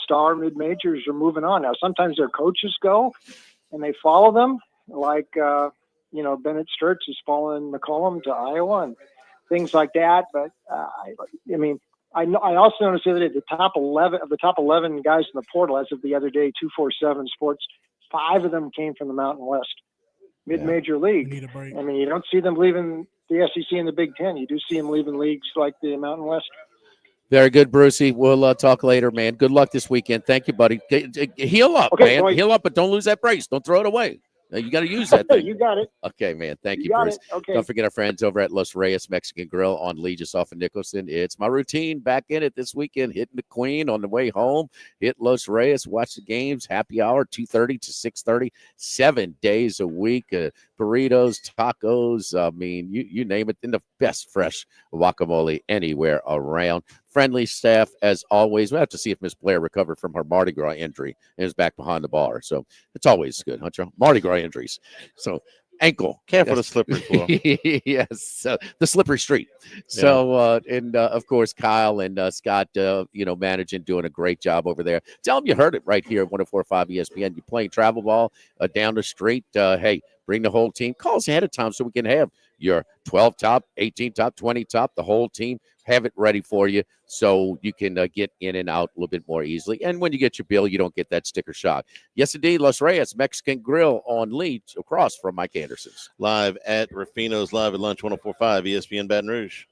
star mid-majors are moving on now. Sometimes their coaches go and they follow them, like Bennett Sturts has fallen McCollum to Iowa and things like that. But I also noticed the other day the top 11 guys in the portal as of the other day, 247 Sports, 5 of them came from the Mountain West mid-major league. You don't see them leaving the SEC and the Big Ten. You do see them leaving leagues like the Mountain West. Very good, Brucey. We'll talk later, man. Good luck this weekend. Thank you, buddy. Heal up, man. Heal up, but don't lose that brace. Don't throw it away. You got to use that thing. You got it. Okay, man. Thank you, got Bruce. it. Okay. Don't forget our friends over at Los Reyes Mexican Grill on Lee, just off of Nicholson. It's my routine back in it this weekend, hitting the Queen on the way home. Hit Los Reyes, watch the games, happy hour, 2:30 to 6:30, 7 days a week. Burritos, tacos, you name it, and the best fresh guacamole anywhere around. Friendly staff, as always. We have to see if Miss Blair recovered from her Mardi Gras injury and is back behind the bar. So it's always good, huh, Joe? Mardi Gras injuries. So ankle. Careful the slippery floor. Yes, the slippery street. So, of course, Kyle and Scott, managing, doing a great job over there. Tell them you heard it right here at 104.5 ESPN. You're playing travel ball down the street. Hey, bring the whole team. Call us ahead of time so we can have your 12 top, 18 top, 20 top, the whole team. Have it ready for you so you can get in and out a little bit more easily. And when you get your bill, you don't get that sticker shock. Yes, indeed, Los Reyes Mexican Grill on Lee, across from Mike Anderson's. Live at Ruffino's, live at lunch, 104.5 ESPN Baton Rouge.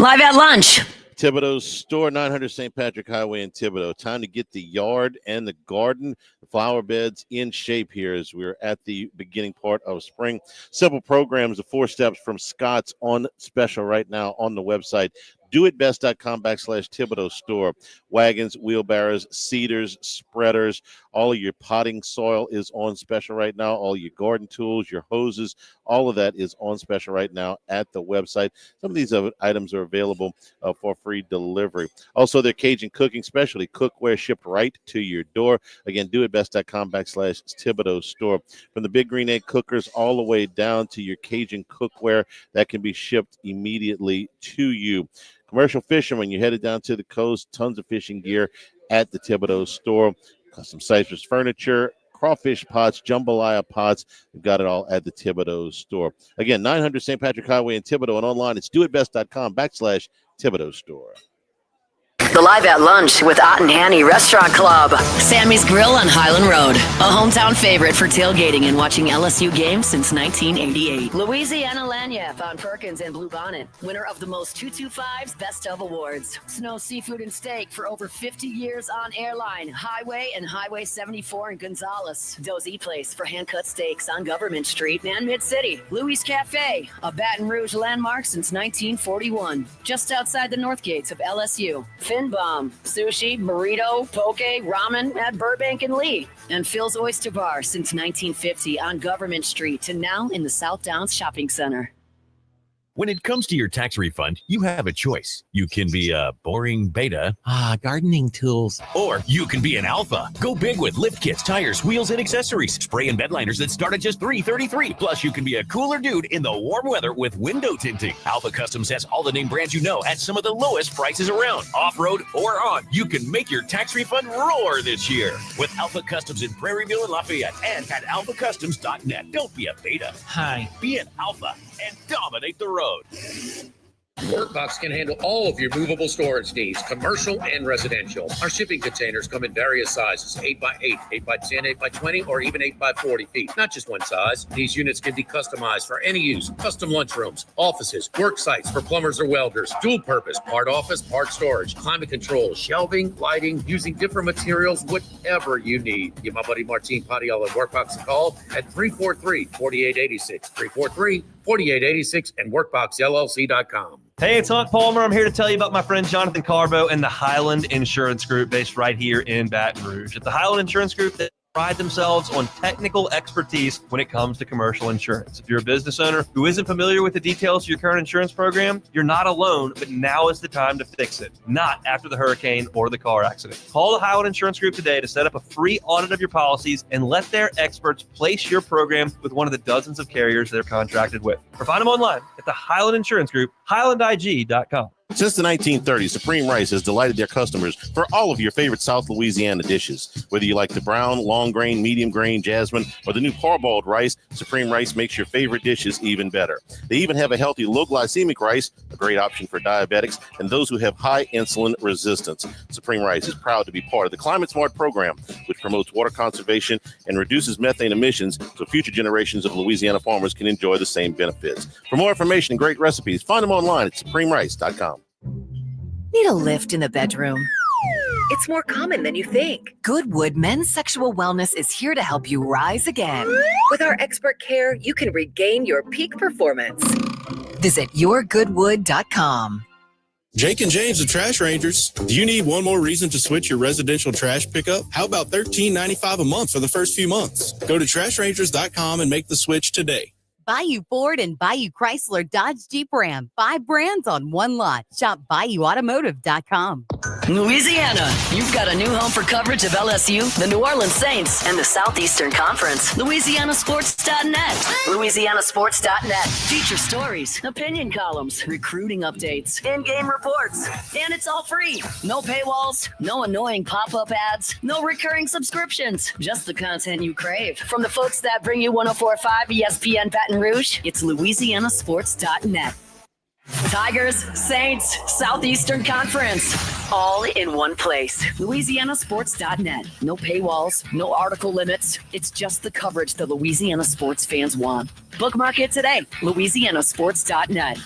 Live at lunch. Thibodeau's store, 900 St. Patrick Highway in Thibodaux. Time to get the yard and the garden, the flower beds in shape here as we're at the beginning part of spring. Simple programs, the 4 steps from Scott's on special right now on the website. doitbest.com/Thibodaux store. Wagons, wheelbarrows, seeders, spreaders, all of your potting soil is on special right now. All your garden tools, your hoses, all of that is on special right now at the website. Some of these items are available for free delivery. Also, their Cajun cooking specialty, cookware shipped right to your door. Again, doitbest.com/Thibodaux store. From the Big Green Egg cookers all the way down to your Cajun cookware that can be shipped immediately to you. Commercial fishing, when you're headed down to the coast, tons of fishing gear at the Thibodaux store. Custom Cypress furniture, crawfish pots, jambalaya pots. We've got it all at the Thibodaux store. Again, 900 St. Patrick Highway in Thibodaux, and online it's doitbest.com/Thibodaux store. The Live at Lunch with Ott and Hanny Restaurant Club. Sammy's Grill on Highland Road. A hometown favorite for tailgating and watching LSU games since 1988. Louisiana Lanyap on Perkins and Blue Bonnet. Winner of the most 225's Best of Awards. Snow Seafood and Steak for over 50 years on Airline, Highway, and Highway 74 in Gonzales. Dozy Place for hand-cut steaks on Government Street and Mid-City. Louis Cafe, a Baton Rouge landmark since 1941. Just outside the north gates of LSU. Fin Bomb, sushi, burrito, poke, ramen at Burbank and Lee. And Phil's Oyster Bar since 1950 on Government Street and now in the South Downs Shopping Center. When it comes to your tax refund, you have a choice. You can be a boring beta, gardening tools, or you can be an alpha. Go big with lift kits, tires, wheels, and accessories. Spray and bed liners that start at just $333. Plus, you can be a cooler dude in the warm weather with window tinting. Alpha Customs has all the name brands you know at some of the lowest prices around. Off-road or on, you can make your tax refund roar this year with Alpha Customs in Prairieville and Lafayette and at alphacustoms.net. Don't be a beta. Hi. Be an alpha and dominate the road. Workbox can handle all of your movable storage needs, commercial and residential. Our shipping containers come in various sizes, 8x8, 8x10, 8x20, or even 8x40 feet. Not just one size. These units can be customized for any use. Custom lunchrooms, offices, work sites for plumbers or welders, dual purpose, part office, part storage, climate control, shelving, lighting, using different materials, whatever you need. Give my buddy Martin Padial at Workbox a call at 343-4886, 343-4886, and workboxllc.com. Hey, it's Hunt Palmer. I'm here to tell you about my friend Jonathan Carbo and the Highland Insurance Group based right here in Baton Rouge. At the Highland Insurance Group, they pride themselves on technical expertise when it comes to commercial insurance. If you're a business owner who isn't familiar with the details of your current insurance program, you're not alone, but now is the time to fix it, not after the hurricane or the car accident. Call the Highland Insurance Group today to set up a free audit of your policies and let their experts place your program with one of the dozens of carriers they're contracted with. Or find them online at the Highland Insurance Group, highlandig.com. Since the 1930s, Supreme Rice has delighted their customers for all of your favorite South Louisiana dishes. Whether you like the brown, long grain, medium grain, jasmine, or the new parboiled rice, Supreme Rice makes your favorite dishes even better. They even have a healthy low glycemic rice, a great option for diabetics and those who have high insulin resistance. Supreme Rice is proud to be part of the Climate Smart program, which promotes water conservation and reduces methane emissions so future generations of Louisiana farmers can enjoy the same benefits. For more information and great recipes, find them online at supremerice.com. Need a lift in the bedroom? It's more common than you think. Goodwood Men's Sexual Wellness is here to help you rise again. With our expert care, you can regain your peak performance. Visit yourgoodwood.com. Jake and James, the Trash Rangers. Do you need one more reason to switch your residential trash pickup? How about $13.95 a month for the first few months? Go to trashrangers.com and make the switch today. Bayou Ford and Bayou Chrysler Dodge Jeep Ram. 5 brands on one lot. Shop BayouAutomotive.com. Louisiana, you've got a new home for coverage of LSU, the New Orleans Saints, and the Southeastern Conference. LouisianaSports.net. LouisianaSports.net. Feature stories, opinion columns, recruiting updates, in-game reports. And it's all free. No paywalls, no annoying pop-up ads, no recurring subscriptions. Just the content you crave. From the folks that bring you 104.5 ESPN Baton Rouge, it's LouisianaSports.net. Tigers, Saints, Southeastern Conference, all in one place. LouisianaSports.net. No paywalls, no article limits. It's just the coverage the Louisiana sports fans want. Bookmark it today. LouisianaSports.net.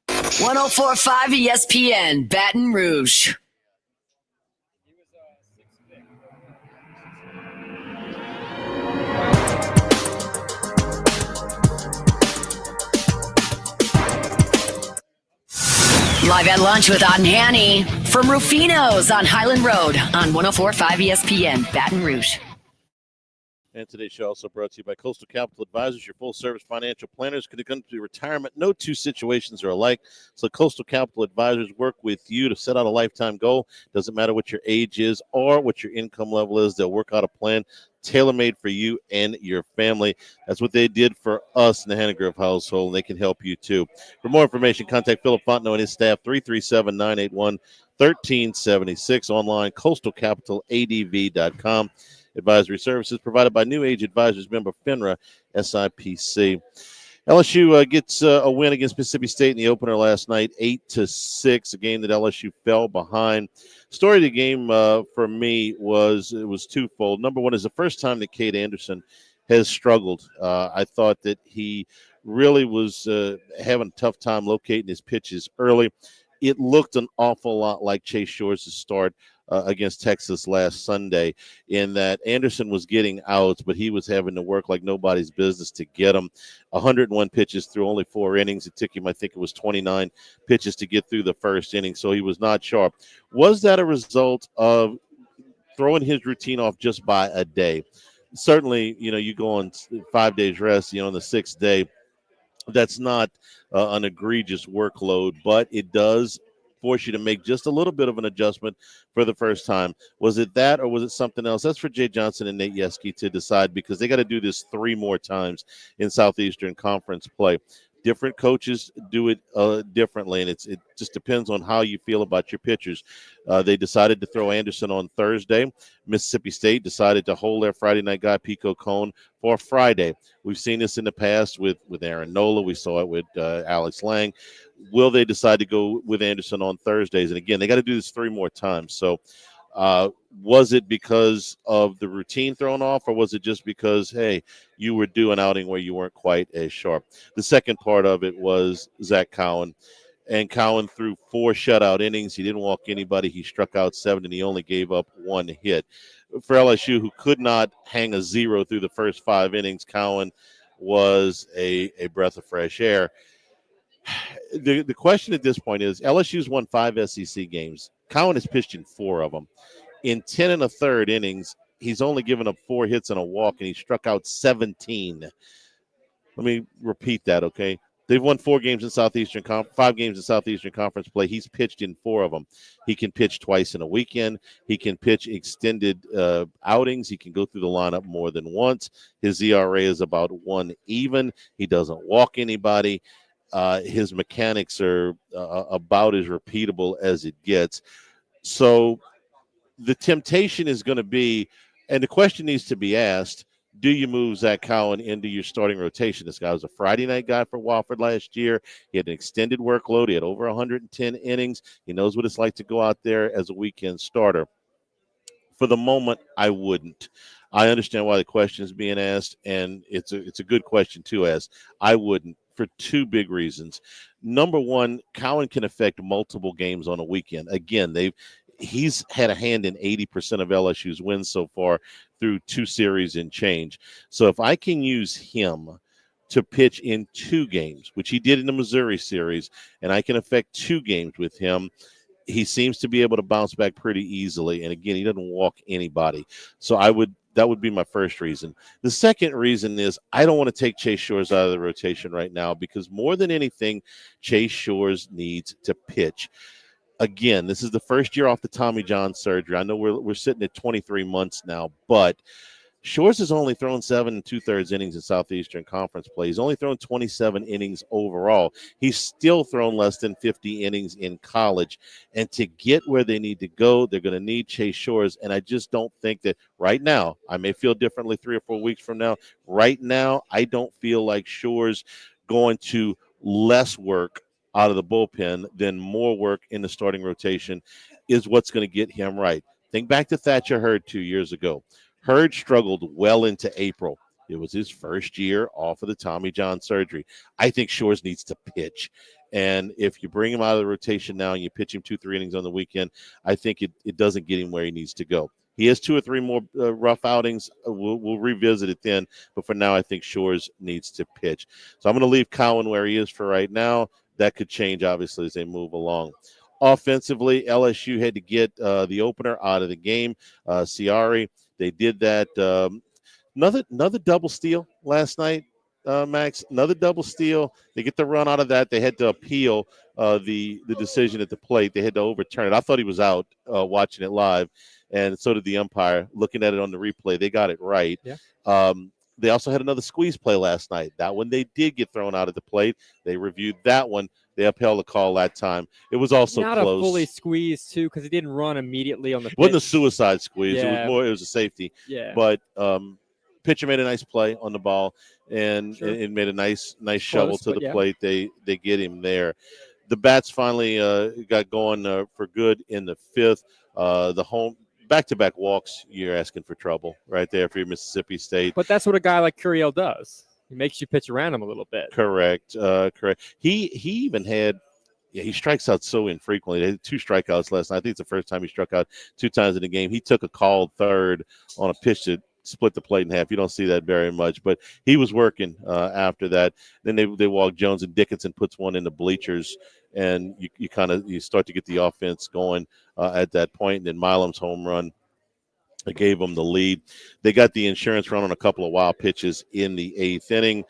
104.5 ESPN, Baton Rouge. Live at lunch with Otten Hanny from Ruffino's on Highland Road on 104.5 ESPN, Baton Rouge. And today's show also brought to you by Coastal Capital Advisors, your full-service financial planners. Could it come to retirement? No two situations are alike. So Coastal Capital Advisors work with you to set out a lifetime goal. Doesn't matter what your age is or what your income level is. They'll work out a plan tailor-made for you and your family. That's what they did for us in the Hanegrove household, and they can help you too. For more information, contact Philip Fontenot and his staff, 337-981-1376, online, coastalcapitaladv.com. Advisory services provided by New Age Advisors, member FINRA, SIPC. LSU gets a win against Mississippi State in the opener last night, 8-6, a game that LSU fell behind. Story of the game for me was twofold. Number one is the first time that Cade Anderson has struggled. I thought that he really was having a tough time locating his pitches early. It looked an awful lot like Chase Shores' start against Texas last Sunday, in that Anderson was getting outs, but he was having to work like nobody's business to get them. 101 pitches through only 4 innings. It took him, I think it was 29 pitches to get through the first inning, so he was not sharp. Was that a result of throwing his routine off just by a day? Certainly, you go on 5 days rest, on the 6th day, That's not an egregious workload, but it does force you to make just a little bit of an adjustment for the first time. Was it that or was it something else? That's for Jay Johnson and Nate Yeske to decide, because they got to do this 3 more times in Southeastern Conference play. Different coaches do it differently, and it just depends on how you feel about your pitchers. They decided to throw Anderson on Thursday. Mississippi State decided to hold their Friday night guy, Pico Cone, for Friday. We've seen this in the past with Aaron Nola. We saw it with Alex Lang. Will they decide to go with Anderson on Thursdays? And again, they got to do this 3 more times. So was it because of the routine thrown off, or was it just because, hey, you were due an outing where you weren't quite as sharp? The second part of it was Zach Cowan. And Cowan threw 4 shutout innings. He didn't walk anybody. He struck out 7, and he only gave up 1 hit. For LSU, who could not hang a 0 through the first 5 innings, Cowan was a breath of fresh air. The question at this point is, LSU's won 5 SEC games. Cowan has pitched in 4 of them. In 10 1/3 innings, he's only given up 4 hits and a walk, and he struck out 17. Let me repeat that, okay? They've won 4 games in 5 games in Southeastern Conference play. He's pitched in 4 of them. He can pitch twice in a weekend. He can pitch extended outings. He can go through the lineup more than once. His ERA is about 1 even. He doesn't walk anybody. His mechanics are about as repeatable as it gets. So the temptation is going to be, and the question needs to be asked, do you move Zach Cowan into your starting rotation? This guy was a Friday night guy for Wofford last year. He had an extended workload. He had over 110 innings. He knows what it's like to go out there as a weekend starter. For the moment, I wouldn't. I understand why the question is being asked, and it's a good question to ask. I wouldn't, for 2 big reasons. Number one, Cowan can affect multiple games on a weekend. Again, he's had a hand in 80% of LSU's wins so far through 2 series and change. So if I can use him to pitch in 2 games, which he did in the Missouri series, and I can affect 2 games with him, he seems to be able to bounce back pretty easily. And again, he doesn't walk anybody. So that would be my first reason. The second reason is I don't want to take Chase Shores out of the rotation right now, because more than anything, Chase Shores needs to pitch. Again, this is the first year off the Tommy John surgery. I know we're sitting at 23 months now, but Shores has only thrown 7 2/3 innings in Southeastern Conference play. He's only thrown 27 innings overall. He's still thrown less than 50 innings in college. And to get where they need to go, they're going to need Chase Shores. And I just don't think that right now, I may feel differently 3 or 4 weeks from now. Right now, I don't feel like Shores going to less work out of the bullpen than more work in the starting rotation is what's going to get him right. Think back to Thatcher Hurd 2 years ago. Hurd struggled well into April. It was his first year off of the Tommy John surgery. I think Shores needs to pitch. And if you bring him out of the rotation now and you pitch him 2-3 innings on the weekend, I think it doesn't get him where he needs to go. He has 2 or 3 more rough outings. We'll revisit it then. But for now, I think Shores needs to pitch. So I'm going to leave Cowan where he is for right now. That could change, obviously, as they move along. Offensively, LSU had to get the opener out of the game, Ciari. They did that. Another double steal last night, Max. Another double steal. They get the run out of that. They had to appeal the decision at the plate. They had to overturn it. I thought he was out watching it live, and so did the umpire. Looking at it on the replay, they got it right. Yeah. They also had another squeeze play last night. That one they did get thrown out at the plate. They reviewed that one. They upheld the call that time. It was also not close. A fully squeezed too, because he didn't run immediately on the pitch. It wasn't a suicide squeeze. Yeah. It was a safety. Yeah. But pitcher made a nice play on the ball, and it made a nice shovel to the plate. They get him there. The bats finally got going for good in the 5th. The home back-to-back walks, you're asking for trouble right there for your Mississippi State. But that's what a guy like Curiel does. He makes you pitch around him a little bit. Correct. He even had he strikes out so infrequently. They had 2 strikeouts last night. I think it's the first time he struck out 2 times in the game. He took a called third on a pitch that split the plate in half. You don't see that very much, but he was working after that. Then they walk Jones, and Dickinson puts one in the bleachers, and you start to get the offense going at that point. And then Milam's home run gave them the lead. They got the insurance run on a couple of wild pitches in the 8th inning.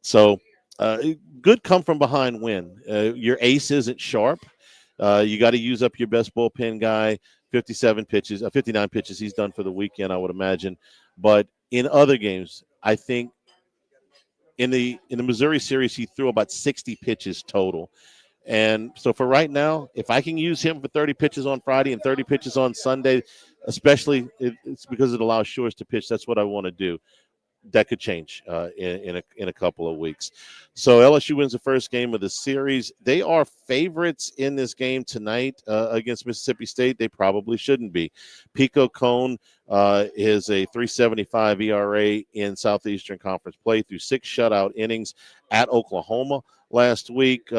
So Good come from behind win. Your ace isn't sharp. You got to use up your best bullpen guy. 59 pitches he's done for the weekend, I would imagine. But in other games, I think in the Missouri series, he threw about 60 pitches total. And so for right now, if I can use him for 30 pitches on Friday and 30 pitches on Sunday, especially it's because it allows Shores to pitch. That's what I want to do. That could change in a couple of weeks. So LSU wins the first game of the series. They are favorites in this game tonight against Mississippi State. They probably shouldn't be. Pico Cone is a 3.75 ERA in Southeastern Conference play through 6 shutout innings at Oklahoma last week.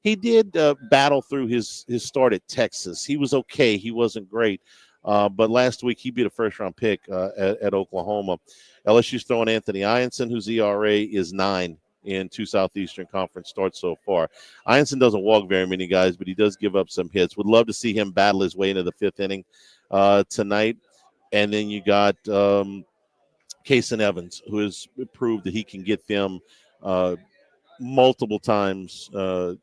He did battle through his start at Texas. He was okay. He wasn't great. But last week he beat a first-round pick at Oklahoma. LSU's throwing Anthony Ianson, whose ERA is 9 in 2 Southeastern Conference starts so far. Ianson doesn't walk very many guys, but he does give up some hits. Would love to see him battle his way into the 5th inning tonight. And then you got Kason Evans, who has proved that he can get them multiple times. Well,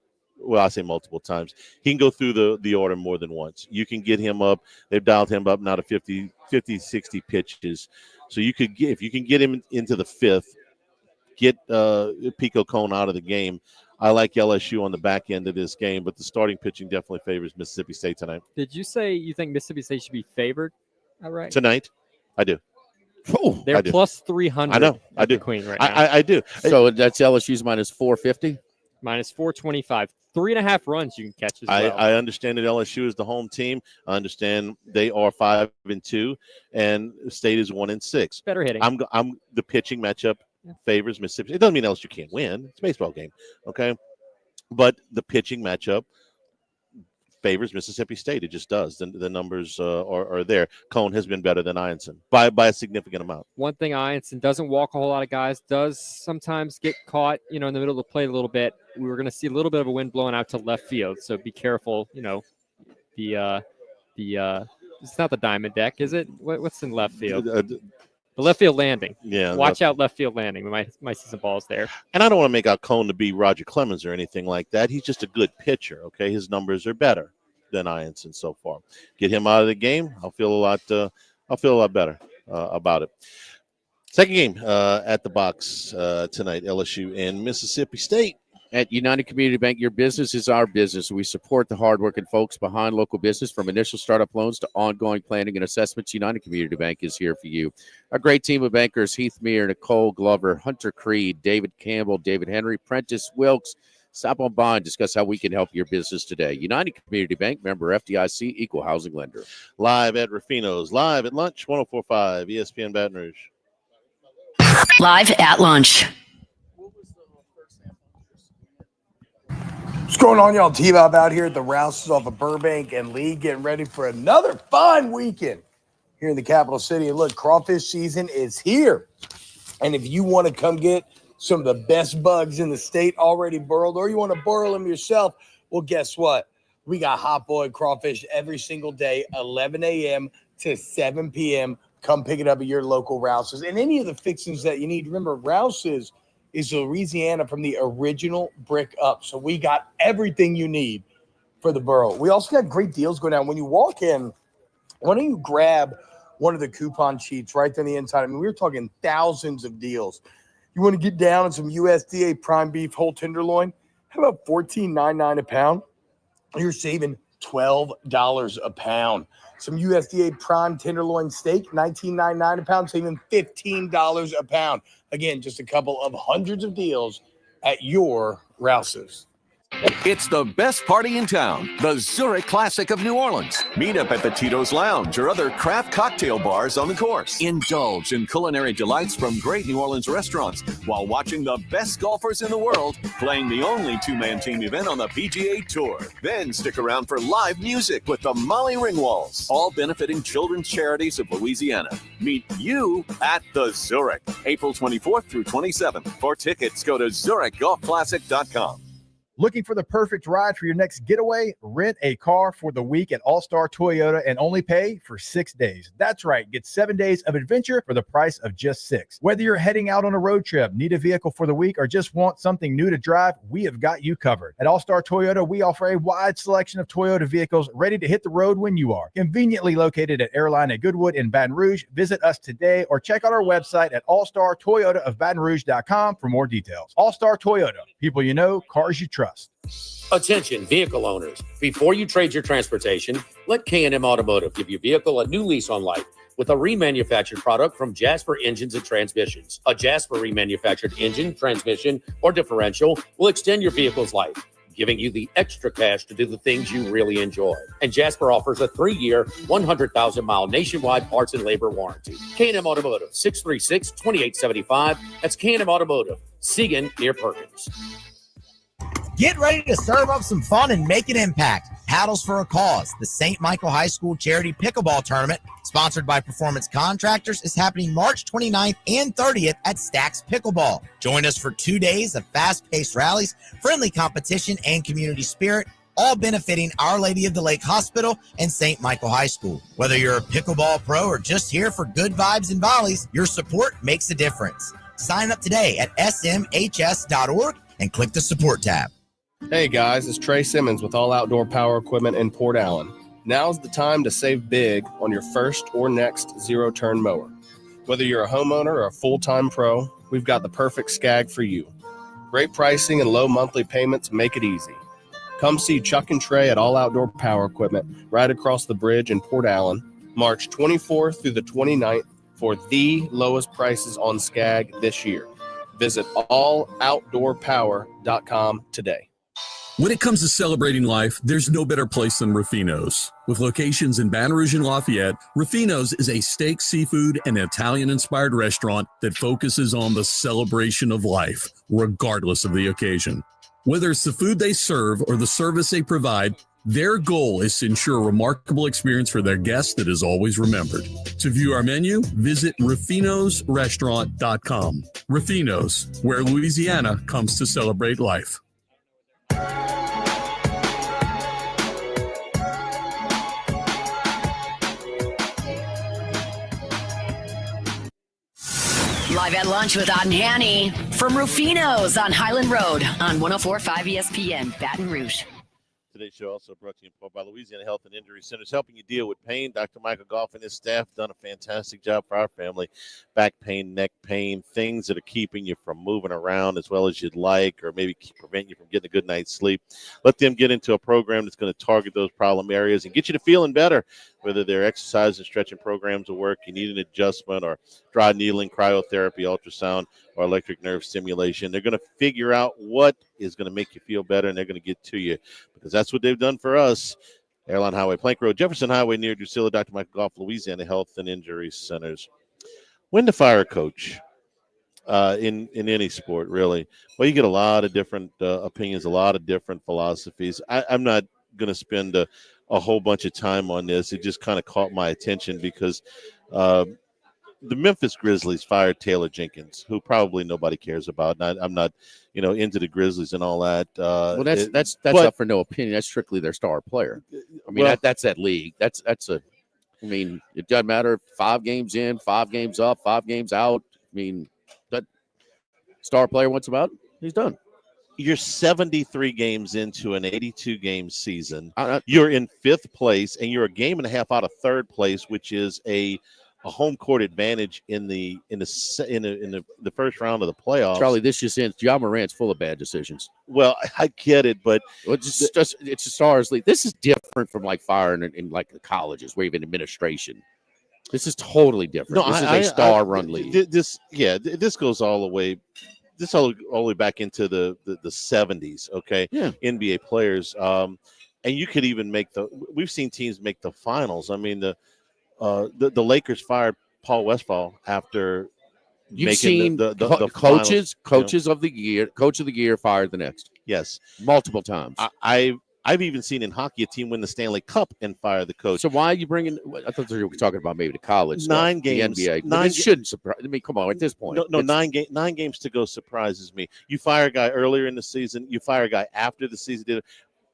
I say multiple times. He can go through the order more than once. You can get him up. They've dialed him up now to 50, 60 pitches. So you could if you can get him into the 5th, get Pico Cone out of the game. I like LSU on the back end of this game, but the starting pitching definitely favors Mississippi State tonight. Did you say you think Mississippi State should be favored? All right. Tonight, I do. Oh, they're plus 300. I know. I do. Queen right now. I do. So that's LSU's minus 450? Minus 425. 3.5 runs you can catch as well. I understand that LSU is the home team. I understand they are 5-2, and State is 1-6. Better hitting. I'm the pitching matchup favors Mississippi. It doesn't mean LSU can't win. It's a baseball game, okay? But the pitching matchup favors Mississippi State. It just does. The numbers are there. Cone has been better than Ianson by a significant amount. One thing, Ianson doesn't walk a whole lot of guys, does sometimes get caught, in the middle of the plate a little bit. We were going to see a little bit of a wind blowing out to left field, so be careful. The it's not the diamond deck, is it? What's in left field? The left field landing. Yeah. Watch out left field landing. We might see some balls there. And I don't want to make out Cone to be Roger Clemens or anything like that. He's just a good pitcher, okay? His numbers are better than Ianson so far. Get him out of the game, I'll feel a lot better about it. Second game at the box tonight, LSU and Mississippi State. At United Community Bank, your business is our business. We support the hardworking folks behind local business, from initial startup loans to ongoing planning and assessments. United Community Bank is here for you. A great team of bankers: Heath Meir, Nicole Glover, Hunter Creed, David Campbell, David Henry, Prentice Wilkes. Stop on by and discuss how we can help your business today. United Community Bank, member FDIC, equal housing lender. Live at Ruffino's, live at lunch, 104.5 ESPN Baton Rouge. Live at lunch. What's going on, y'all? T-Bob out here at the Rouses off of Burbank and Lee, getting ready for another fun weekend here in the capital city. And look, crawfish season is here. And if you want to come get some of the best bugs in the state already burrowed, or you want to burrow them yourself, well, guess what? We got hot boiled crawfish every single day, 11 a.m. to 7 p.m. Come pick it up at your local Rouses. And any of the fixings that you need. Remember, Rouses is Louisiana from the original brick up. So we got everything you need for the burrow. We also got great deals going on. When you walk in, why don't you grab one of the coupon sheets right there on the inside? I mean, we're talking thousands of deals. You want to get down on some USDA prime beef whole tenderloin? How about $14.99 a pound? You're saving $12 a pound. Some USDA prime tenderloin steak, $19.99 a pound, saving $15 a pound. Again, just a couple of hundreds of deals at your Rouses. It's the best party in town, the Zurich Classic of New Orleans. Meet up at the Tito's Lounge or other craft cocktail bars on the course. Indulge in culinary delights from great New Orleans restaurants while watching the best golfers in the world playing the only two-man team event on the PGA Tour. Then stick around for live music with the Molly Ringwalds, all benefiting children's charities of Louisiana. Meet you at the Zurich, April 24th through 27th. For tickets, go to ZurichGolfClassic.com. Looking for the perfect ride for your next getaway? Rent a car for the week at All-Star Toyota and only pay for 6 days. That's right. Get 7 days of adventure for the price of just 6. Whether you're heading out on a road trip, need a vehicle for the week, or just want something new to drive, we have got you covered. At All-Star Toyota, we offer a wide selection of Toyota vehicles ready to hit the road when you are. Conveniently located at Airline at Goodwood in Baton Rouge. Visit us today or check out our website at allstartoyotaofbatonrouge.com for more details. All-Star Toyota, people you know, cars you trust. Attention vehicle owners. Before you trade your transportation, let K&M Automotive give your vehicle a new lease on life with a remanufactured product from Jasper Engines and Transmissions. A Jasper remanufactured engine, transmission, or differential will extend your vehicle's life, giving you the extra cash to do the things you really enjoy. And Jasper offers a 3-year, 100,000-mile nationwide parts and labor warranty. K&M Automotive, 636-2875. That's K&M Automotive, Siegen near Perkins. Get ready to serve up some fun and make an impact. Paddles for a Cause, the St. Michael High School Charity Pickleball Tournament, sponsored by Performance Contractors, is happening March 29th and 30th at Stacks Pickleball. Join us for 2 days of fast-paced rallies, friendly competition, and community spirit, all benefiting Our Lady of the Lake Hospital and St. Michael High School. Whether you're a pickleball pro or just here for good vibes and volleys, your support makes a difference. Sign up today at smhs.org and click the support tab. Hey guys, it's Trey Simmons with All Outdoor Power Equipment in Port Allen. Now's the time to save big on your first or next zero-turn mower. Whether you're a homeowner or a full-time pro, we've got the perfect Skag for you. Great pricing and low monthly payments make it easy. Come see Chuck and Trey at All Outdoor Power Equipment right across the bridge in Port Allen, March 24th through the 29th for the lowest prices on Skag this year. Visit alloutdoorpower.com today. When it comes to celebrating life, there's no better place than Ruffino's. With locations in Baton Rouge and Lafayette, Ruffino's is a steak, seafood, and Italian-inspired restaurant that focuses on the celebration of life, regardless of the occasion. Whether it's the food they serve or the service they provide, their goal is to ensure a remarkable experience for their guests that is always remembered. To view our menu, visit ruffinosrestaurant.com. Ruffino's, where Louisiana comes to celebrate life. Live at lunch with Odd and Hanny from Ruffino's on Highland Road on 104.5 ESPN, Baton Rouge. Today's show also brought to you in part by Louisiana Health and Injury Centers, helping you deal with pain. Dr. Michael Goff and his staff done a fantastic job for our family. Back pain, neck pain, things that are keeping you from moving around as well as you'd like, or maybe prevent you from getting a good night's sleep. Let them get into a program that's going to target those problem areas and get you to feeling better. Whether their exercise and stretching programs will work, you need an adjustment, or dry needling, cryotherapy, ultrasound, or electric nerve stimulation. They're going to figure out what is going to make you feel better, and they're going to get to you, because that's what they've done for us. Airline Highway, Plank Road, Jefferson Highway near Drusilla, Dr. Michael Goff, Louisiana Health and Injury Centers. When to fire a coach in any sport, really? Well, you get a lot of different opinions, a lot of different philosophies. I'm not going to spend a whole bunch of time on this. It just kind of caught my attention because the Memphis Grizzlies fired Taylor Jenkins, who probably nobody cares about. And I'm not, into the Grizzlies and all that. Well, that's up for no opinion. That's strictly their star player. I mean, that's that league. It doesn't matter if 5 games in, 5 games up, 5 games out. I mean, that star player wants him out, he's done. You're 73 games into an 82-game season. You're in 5th place, and you're a game and a half out of 3rd place, which is a home court advantage in the first round of the playoffs. Charlie, this just ends. Ja Morant's full of bad decisions. Well, I get it, but it's a stars league. This is different from like firing in like the colleges where you have an administration. This is totally different. This is a star-run league. This goes all the way. This all the way back into the 70s, okay? Yeah. NBA players. And you could even we've seen teams make the finals. I mean, the Lakers fired Paul Westphal after making the coaches finals, of the year, coach of the year fired the next. Yes. Multiple times. I've even seen in hockey a team win the Stanley Cup and fire the coach. So why are you bringing? I thought you were talking about maybe the college stuff, 9 games. the NBA. Nine It shouldn't surprise. I mean, come on, at this point. No, It's- 9 games to go surprises me. You fire a guy earlier in the season. You fire a guy after the season.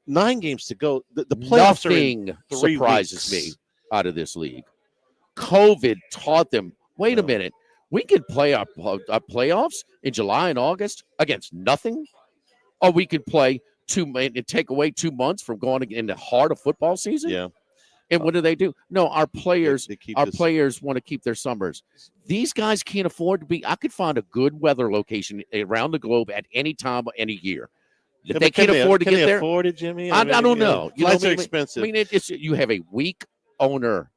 9 games to go. The playoffs are in Nothing 3 surprises weeks. me out of this league. COVID taught them. Wait a minute. We can play our playoffs in July and August against nothing, or we could play and take away 2 months from going in the heart of football season. Yeah. And what do? No, our players, keep our this- players want to keep their summers. These guys can't afford to be. I could find a good weather location around the globe at any time, any year. If Yeah, they but can can't afford to can get they there, afford it, Jimmy? I mean, don't know. You know Flights what I are mean? expensive. I mean, it's you have a weak owner.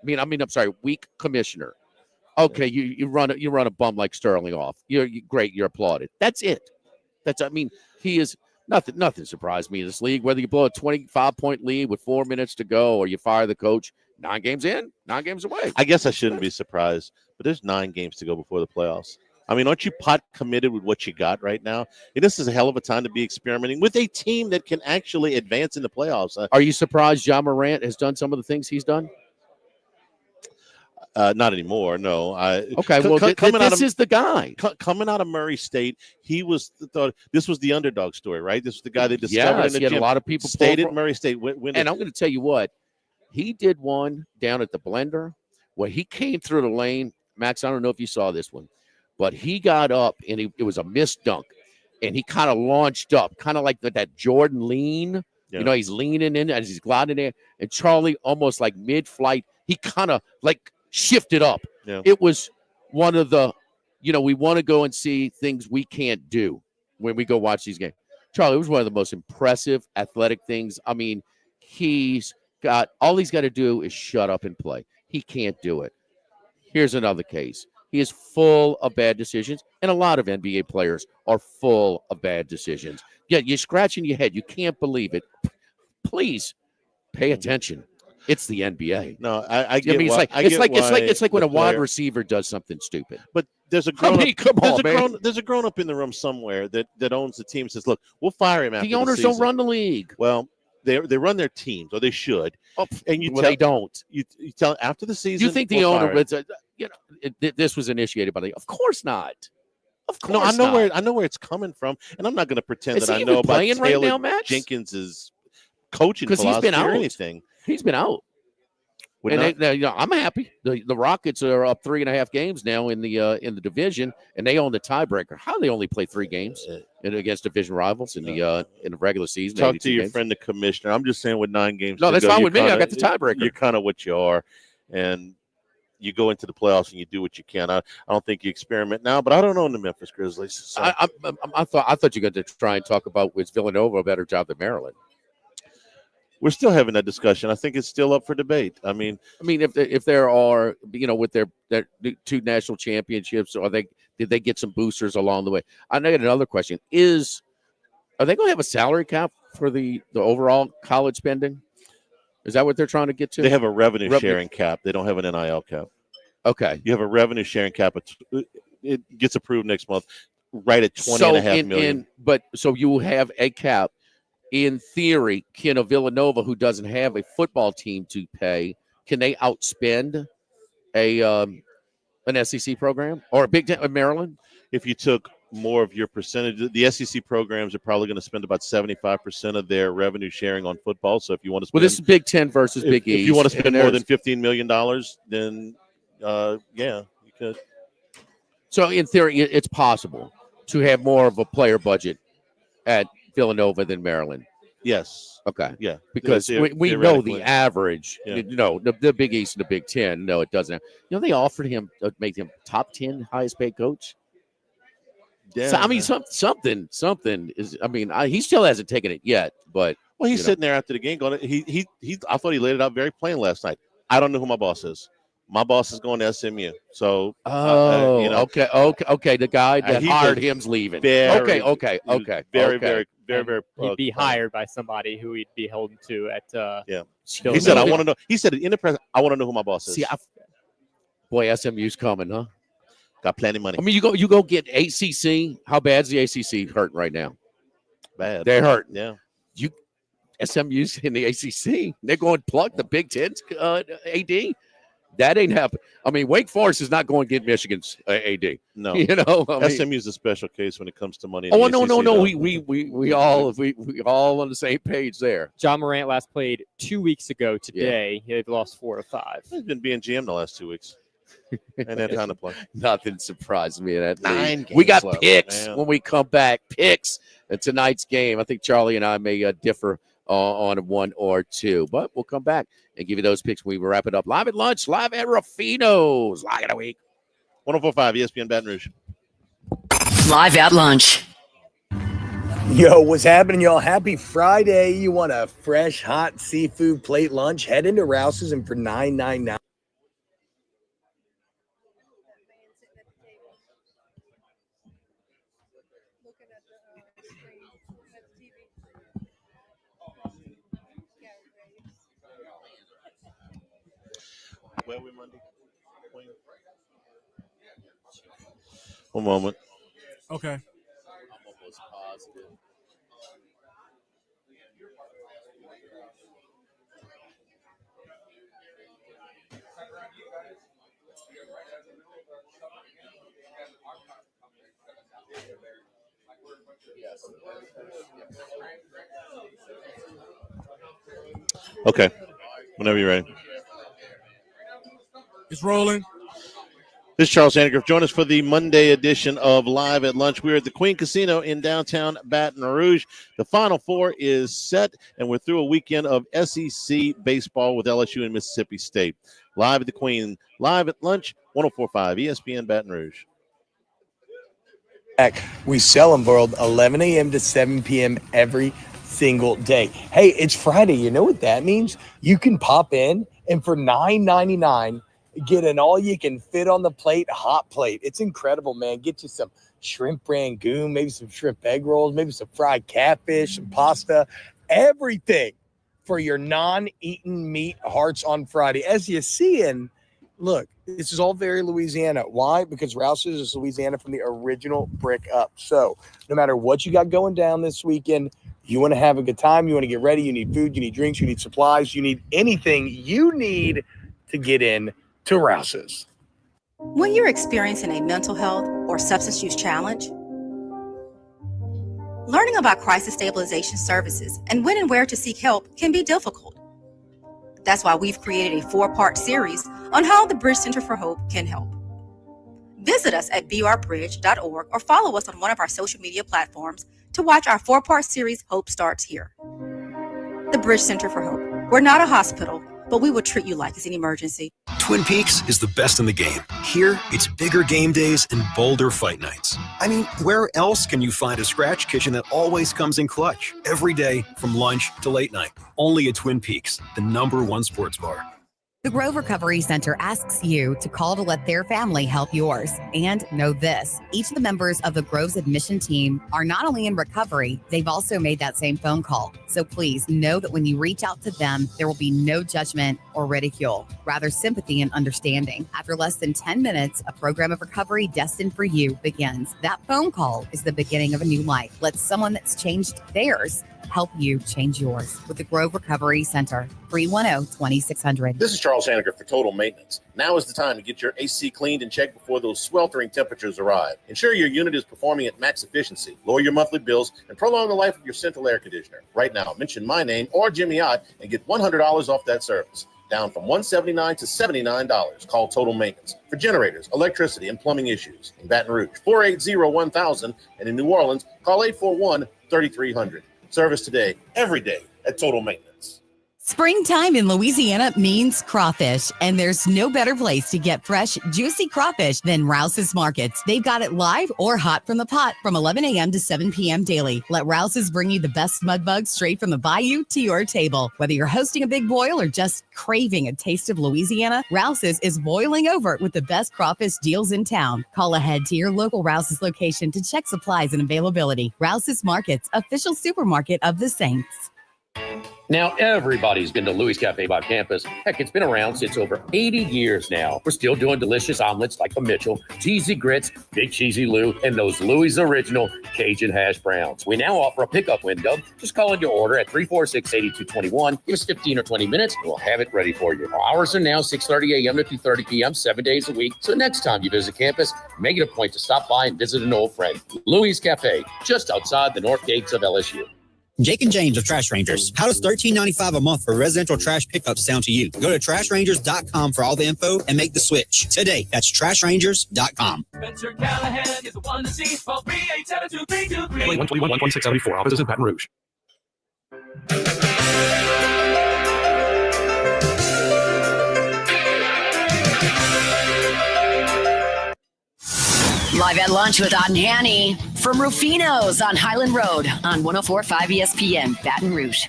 I'm sorry, weak commissioner. Okay, you run a bum like Sterling off. You're great. You're applauded. That's it. He is nothing. Nothing surprised me in this league. Whether you blow a 25-point lead with 4 minutes to go, or you fire the coach, 9 games in, 9 games away. I guess I shouldn't be surprised, but there's 9 games to go before the playoffs. I mean, aren't you pot committed with what you got right now? And this is a hell of a time to be experimenting with a team that can actually advance in the playoffs. Are you surprised John Morant has done some of the things he's done? Not anymore. No. Okay. Well, this is the guy coming out of Murray State. He was thought this was the underdog story, right? This was the guy they discovered in the he had gym. a lot of people stayed pull at Murray State. And I'm going to tell you what, he did one down at the Blender where he came through the lane. Max, I don't know if you saw this one, but he got up and it was a missed dunk, and he kind of launched up, kind of like that Jordan lean. Yeah. You know, he's leaning in as he's gliding in, and Charlie almost like mid-flight, he kind of like shifted up. Yeah. It was one of the, we want to go and see things we can't do when we go watch these games. Charlie, it was one of the most impressive athletic things. I mean, all he's got to do is shut up and play. He can't do it. Here's another case. He is full of bad decisions, and a lot of NBA players are full of bad decisions. Yeah, you're scratching your head. You can't believe it. Please pay attention. It's the NBA. No, I get. It's like when a wide receiver does something stupid. But there's a grown man. There's a grown up in the room somewhere that owns the team. Says, look, we'll fire him after the owners don't run the league. Well, they run their teams, or they should. And they don't. You tell after the season. You think the owner? This was initiated by the. Of course not. Of course no, I know not. I know where it's coming from, and I'm not going to pretend Is that he I know even about playing right Taylor now, Max? Jenkins's coaching Because he's philosophy been or out. anything. He's been out. I'm happy. The Rockets are up 3.5 games now in the division, and they own the tiebreaker. How do they only play 3 games against division rivals in the regular season? Talk to your 82 friend, the commissioner. I'm just saying, with 9 games. No, to that's go, fine you're with me. I kinda- got the tiebreaker. You're kind of what you are, and you go into the playoffs and you do what you can. I don't think you experiment now, but I don't own the Memphis Grizzlies. So. I thought you were going to try and talk about was Villanova a better job than Maryland. We're still having that discussion. I think it's still up for debate. I mean, if there are, with their 2 national championships, did they get some boosters along the way? I got another question: are they going to have a salary cap for the overall college spending? Is that what they're trying to get to? They have a revenue sharing cap. They don't have an NIL cap. Okay, you have a revenue sharing cap. It gets approved next month, right at $20.5 million. So you have a cap. In theory, can a Villanova who doesn't have a football team to pay, can they outspend an SEC program or a Big Ten, Maryland? If you took more of your percentage, the SEC programs are probably going to spend about 75% of their revenue sharing on football. So if you want to spend, this is Big Ten versus Big East. If you want to spend more than $15 million, then yeah, you could. So in theory, it's possible to have more of a player budget at Villanova than Maryland. Yes. Okay. Yeah. Because we know the average. Yeah. The Big East and the Big Ten. No, it doesn't. They offered him make him top 10 highest paid coach. Yeah. So, something is. He still hasn't taken it yet, but he's sitting there after the game going. He. I thought he laid it out very plain last night. I don't know who my boss is. My boss is going to SMU. So, okay. The guy that hired him's leaving. Okay. Very. He'd be hired by somebody who he'd be holding to at. Yeah. He said, "I want to know." He said in the press, "I want to know who my boss is." See, boy, SMU's coming, huh? Got plenty of money. You go get ACC. How bad's the ACC hurting right now? Bad. They're hurting. Yeah. SMU's in the ACC. They're going to plug the Big Ten's AD. That ain't happening. I mean, Wake Forest is not going to get Michigan's AD. No, you know, I mean, SMU is a special case when it comes to money. In oh the no, ACC, no. though. We all on the same page there. John Morant last played 2 weeks ago today. They've lost 4 of 5. He's been being GM the last 2 weeks. And that time to play. Nothing surprised me in that. 9 we got games left, picks man. when we come back. Picks in tonight's game. I think Charlie and I may differ on 1 or 2, but we'll come back and give you those picks when we wrap it up. Live at lunch, live at Ruffino's. Live of the week. 104.5 ESPN Baton Rouge. Live at lunch. Yo, what's happening, y'all? Happy Friday. You want a fresh, hot seafood plate lunch? Head into Rouse's and for $9.99. Where are we Monday? One moment. Okay. Okay. Whenever you're ready. It's rolling. This is Charles Sandegriff. Join us for the Monday edition of Live at Lunch. We're at the Queen Casino in downtown Baton Rouge. The Final Four is set, and we're through a weekend of SEC baseball with LSU and Mississippi State. Live at the Queen, live at lunch, 104.5 ESPN Baton Rouge. We sell them, world, 11 a.m. to 7 p.m. every single day. Hey, it's Friday. You know what that means? You can pop in, and for $9.99, get an all-you-can-fit on the plate hot plate. It's incredible, man. Get you some shrimp rangoon, maybe some shrimp egg rolls, maybe some fried catfish, some pasta, everything for your non-eaten meat hearts on Friday. As you see, and look, this is all very Louisiana. Why? Because Rouse's is Louisiana from the original brick up. So no matter what you got going down this weekend, you want to have a good time, you want to get ready, you need food, you need drinks, you need supplies, you need anything you need to get in to Rouse's. When you're experiencing a mental health or substance use challenge, learning about crisis stabilization services and when and where to seek help can be difficult. That's why we've created a 4-part series on how the Bridge Center for Hope can help. Visit us at brbridge.org or follow us on one of our social media platforms to watch our 4-part series, Hope Starts Here. The Bridge Center for Hope. We're not a hospital, but we will treat you like it's an emergency. Twin Peaks is the best in the game. Here, it's bigger game days and bolder fight nights. I mean, where else can you find a scratch kitchen that always comes in clutch? Every day, from lunch to late night. Only at Twin Peaks, the #1 sports bar. The Grove Recovery Center asks you to call to let their family help yours. And know this, each of the members of the Grove's admission team are not only in recovery, they've also made that same phone call. So please know that when you reach out to them, there will be no judgment or ridicule, rather sympathy and understanding. After less than 10 minutes, a program of recovery destined for you begins. That phone call is the beginning of a new life. Let someone that's changed theirs help you change yours with the Grove Recovery Center, 310-2600. This is Charles Haniger for Total Maintenance. Now is the time to get your AC cleaned and checked before those sweltering temperatures arrive. Ensure your unit is performing at max efficiency, lower your monthly bills, and prolong the life of your central air conditioner. Right now, mention my name or Jimmy Ott and get $100 off that service. Down from $179 to $79. Call Total Maintenance for generators, electricity, and plumbing issues. In Baton Rouge, 480-1000, and in New Orleans, call 841-3300. Service today, every day at Total Maintenance. Springtime in Louisiana means crawfish, and there's no better place to get fresh, juicy crawfish than Rouse's Markets. They've got it live or hot from the pot from 11 a.m. to 7 p.m. daily. Let Rouse's bring you the best mud bugs straight from the Bayou to your table. Whether you're hosting a big boil or just craving a taste of Louisiana, Rouse's is boiling over with the best crawfish deals in town. Call ahead to your local Rouse's location to check supplies and availability. Rouse's Markets, official supermarket of the Saints. Now, everybody's been to Louis Cafe by campus. Heck, it's been around since over 80 years now. We're still doing delicious omelets like the Mitchell, cheesy grits, Big Cheesy Lou, and those Louis Original Cajun hash browns. We now offer a pickup window. Just call in your order at 346-8221. Give us 15 or 20 minutes, and we'll have it ready for you. Our hours are now 6:30 a.m. to 2:30 p.m., 7 days a week. So next time you visit campus, make it a point to stop by and visit an old friend. Louis Cafe, just outside the north gates of LSU. Jake and James of Trash Rangers. How does $13.95 a month for residential trash pickup sound to you? Go to trashrangers.com for all the info and make the switch today. That's trashrangers.com. Spencer Callahan is the one to see. Call 387-2323. 121-1674. Offices in Baton Rouge. Live at lunch with Otten Hanny from Ruffino's on Highland Road on 104.5 ESPN, Baton Rouge.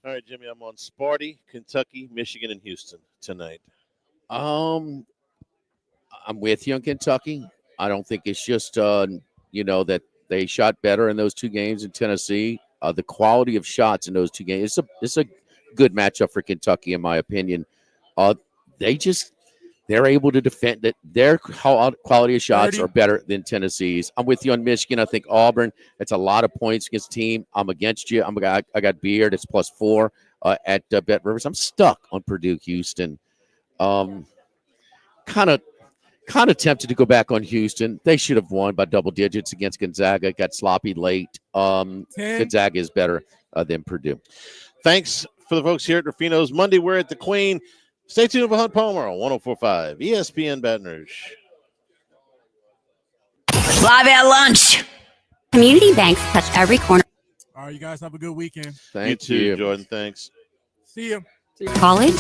All right, Jimmy, I'm on Sparty, Kentucky, Michigan, and Houston tonight. I'm with you on Kentucky. I don't think it's just that they shot better in those two games in Tennessee. The quality of shots in those two games, it's a good matchup for Kentucky, in my opinion. They're able to defend that. Their quality of shots are better than Tennessee's. I'm with you on Michigan. I think Auburn, it's a lot of points against team. I'm against you. I got Beard. It's +4 at Bet Rivers. I'm stuck on Purdue, Houston. Kind of tempted to go back on Houston. They should have won by double digits against Gonzaga. Got sloppy late. Gonzaga is better than Purdue. Thanks for the folks here at Ruffino's. Monday, we're at the Queen. Stay tuned for Hunt Palmer on 104.5 ESPN Baton Rouge. Live at lunch. Community banks touch every corner. All right, you guys have a good weekend. Thank you, Jordan. Thanks. See you. College.